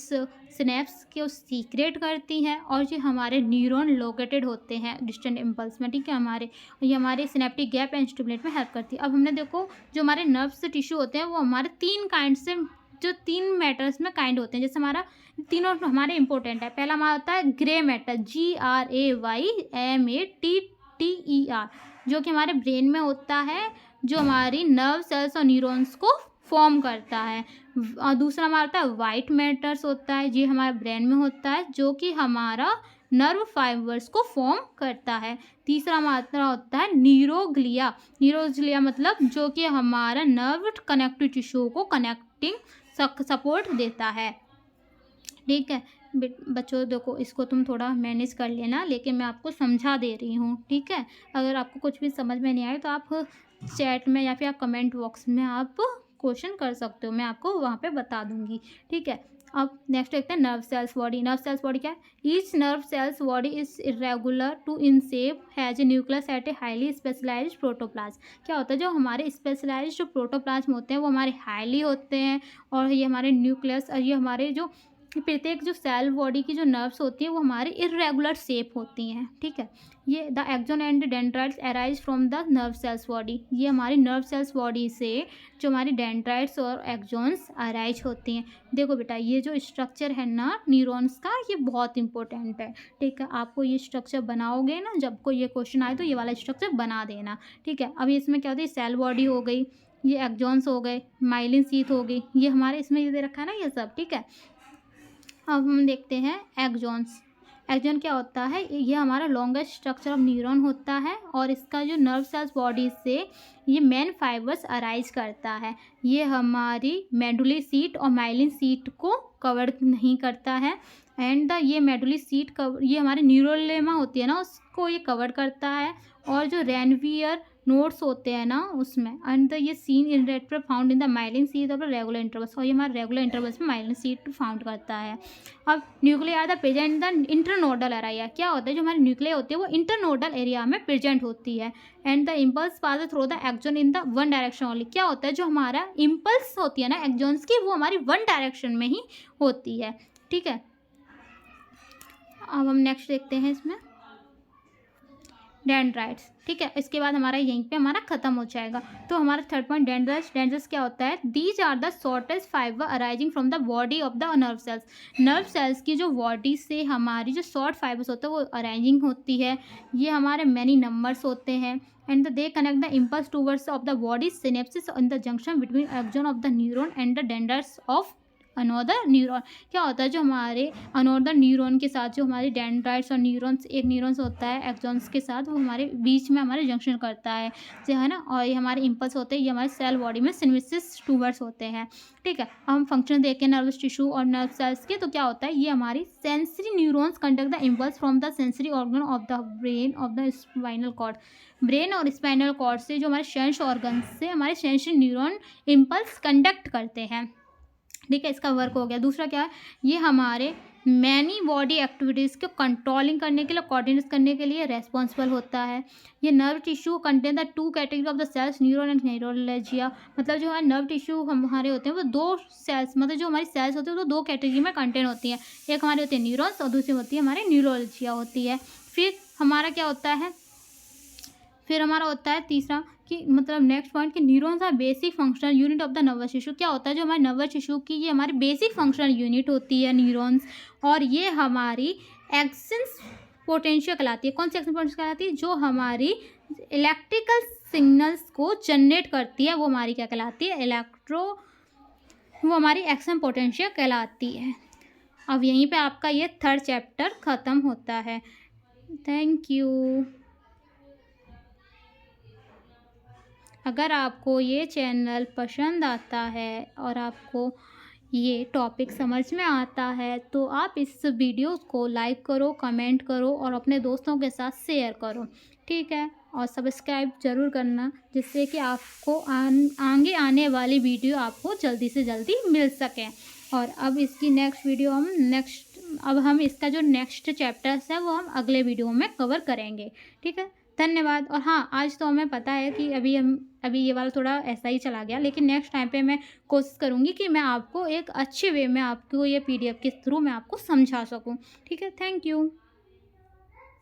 सिनेप्स के secrete करती हैं और जो हमारे न्यूरॉन लोकेटेड होते हैं डिस्टेंट इम्पल्स में, ठीक है, ये हमारे सिनेप्टिक गैप एंड स्टिमुलेट में हेल्प करती है। अब हमने देखो, जो हमारे नर्व्स टिश्यू होते हैं वो हमारे 3 काइंड से, जो 3 मैटर्स में काइंड होते हैं, जैसे हमारा तीनों हमारे इंपॉर्टेंट है। पहला हमारा होता है ग्रे मैटर, GRAYMATTER, जो कि हमारे ब्रेन में होता है, जो हमारी नर्व सेल्स और न्यूरॉन्स को फॉर्म करता है। और दूसरा हमारा होता है वाइट मैटर्स होता है, ये हमारे ब्रेन में होता है, जो कि हमारा नर्व फाइबर्स को फॉर्म करता है। तीसरा हमारा होता है न्यूरोग्लिया, मतलब जो कि हमारा नर्व कनेक्टिव टिश्यू को कनेक्टिंग सपोर्ट देता है। ठीक है बच्चों, देखो इसको तुम थोड़ा मैनेज कर लेना, लेकिन मैं आपको समझा दे रही हूँ। ठीक है, अगर आपको कुछ भी समझ में नहीं आए तो आप चैट में या फिर आप कमेंट बॉक्स में आप क्वेश्चन कर सकते हो, मैं आपको वहाँ पे बता दूँगी। ठीक है, अब नेक्स्ट देखते हैं nerve cells body. Nerve cells body क्या है, each nerve cells body is irregular to in shape, has a nucleus at a highly specialised protoplasm. क्या होता है, जो हमारे स्पेशलाइज्ड जो प्रोटोप्लाज्म होते हैं वो हमारे हाईली होते हैं, और ये हमारे न्यूक्लियस, और ये हमारे जो प्रत्येक जो सेल बॉडी की जो नर्व्स होती हैं वो हमारी इरेगुलर शेप होती हैं। ठीक है, ये the axon and dendrites arise from the nerve cells body. ये हमारी नर्व सेल्स बॉडी से जो हमारी डेंड्राइट्स और एक्सोन्स अराइज होती हैं। देखो बेटा, ये जो स्ट्रक्चर है ना न्यूरॉन्स का, ये बहुत इंपॉर्टेंट है। ठीक है, आपको ये स्ट्रक्चर बनाओगे ना, जब कोई ये क्वेश्चन आए तो ये वाला स्ट्रक्चर बना देना। ठीक है, अब इसमें क्या होती है, सेल बॉडी हो गई, ये एक्सोन्स हो गए, माइलिन शीथ हो गई, ये हमारे इसमें ये दे रखा है ना ये सब। ठीक है, अब हम देखते हैं एक्सोन्स। एक्सोन क्या होता है, ये हमारा लॉन्गेस्ट स्ट्रक्चर ऑफ न्यूरॉन होता है, और इसका जो नर्व सेल्स बॉडी से ये मेन फाइबर्स अराइज करता है। ये हमारी मेडुलरी शीट और माइलिन शीट को कवर नहीं करता है। एंड द ये मेडुलरी सीट कवर, ये हमारे न्यूरोलेमा होती है ना, उसको ये कवर करता है। और जो रेनवियर नोड्स होते हैं ना उसमें, एंड ये seen in retro found in the myelin sheath of regular intervals, और ये हमारे रेगुलर इंटरवल्स में माइलिन सीट फाउंड करता है। अब nuclei are the present the internodal area, क्या होता है जो हमारी न्यूक्लिया होती है वो इंटरनोडल एरिया में प्रेजेंट होती है। And the impulse pass through the axon in the one direction only, क्या होता है जो हमारा इम्पल्स होती है ना एक्सॉन्स की, वो हमारी वन डायरेक्शन में ही होती है। ठीक है, अब हम नेक्स्ट देखते हैं इसमें डेंड्राइट्स। ठीक है, इसके बाद हमारा यहीं पे हमारा खत्म हो जाएगा। तो हमारा थर्ड पॉइंट डेंड्राइट्स। डेंड्राइट्स क्या होता है? These are the shortest fibre arising from the body of the nerve cells. Nerve cells की जो बॉडी से हमारी जो शॉर्ट फाइबर्स होते हैं वो अराइजिंग होती है। ये हमारे मैनी नंबर्स होते हैं and they connect the impulse towards of the body synapses in the junction between axon of the neuron and the dendrites of another neuron. क्या होता है जो हमारे अनोदर न्यूरॉन के साथ, जो हमारे डेंड्राइट्स और न्यूरॉन्स, एक न्यूरॉन्स होता है एक्सॉन्स के साथ, वो हमारे बीच में हमारे जंक्शन करता है जो है ना, और ये हमारे इम्पल्स होते हैं, ये हमारे सेल बॉडी में सिनेप्सिस टूवर्ड्स होते हैं। ठीक है, हम फंक्शन देखें नर्वस टिश्यू और नर्व सेल्स के, तो क्या होता है ये हमारी sensory neurons conduct the impulse from the sensory organ of the brain of the spinal cord. Brain और स्पाइनल कॉर्ड से जो हमारे सेंस ऑर्गन से हमारे सेंसरी न्यूरॉन इम्पल्स कंडक्ट करते हैं। ठीक है, इसका वर्क हो गया। दूसरा क्या है, ये हमारे मैनी बॉडी एक्टिविटीज़ को कंट्रोलिंग करने के लिए, कोऑर्डिनेट करने के लिए रेस्पॉन्सिबल होता है। ये nerve tissue contain the two category of the cells, neuron and neuroglia. मतलब जो है नर्व टिश्यू हमारे होते हैं वो दो सेल्स, मतलब जो हमारी सेल्स होती है वो दो कैटेगरी में कंटेन होती है। एक हमारी होती है न्यूरॉन्स और दूसरी होती है हमारे न्यूरोलजिया होती है। फिर हमारा क्या होता है, फिर हमारा होता है तीसरा कि मतलब नेक्स्ट पॉइंट कि neurons are basic functional unit of the nervous tissue. क्या होता है जो हमारे नर्वस टिश्यू की, ये हमारी बेसिक फंक्शनल यूनिट होती है न्यूरॉन्स, और ये हमारी एक्सेंस पोटेंशियल कहलाती है। कौन सी एक्सेंस पोटेंशियल कहलाती है? जो हमारी इलेक्ट्रिकल सिग्नल्स को जनरेट करती है वो हमारी क्या कहलाती है? वो हमारी एक्शन पोटेंशियल कहलाती है। अब यहीं पे आपका ये थर्ड चैप्टर ख़त्म होता है। Thank you. अगर आपको ये चैनल पसंद आता है और आपको ये टॉपिक समझ में आता है तो आप इस वीडियो को लाइक करो, कमेंट करो और अपने दोस्तों के साथ शेयर करो। ठीक है, और सब्सक्राइब ज़रूर करना जिससे कि आपको आगे आने वाली वीडियो आपको जल्दी से जल्दी मिल सके। और अब इसकी नेक्स्ट वीडियो अब हम इसका जो नेक्स्ट चैप्टर्स है वो हम अगले वीडियो में कवर करेंगे। ठीक है, धन्यवाद। और हाँ, आज तो हमें पता है कि अभी ये वाला थोड़ा ऐसा ही चला गया, लेकिन नेक्स्ट टाइम पे मैं कोशिश करूँगी कि मैं आपको एक अच्छे वे में आपको ये PDF के थ्रू मैं आपको समझा सकूँ। ठीक है, थैंक यू।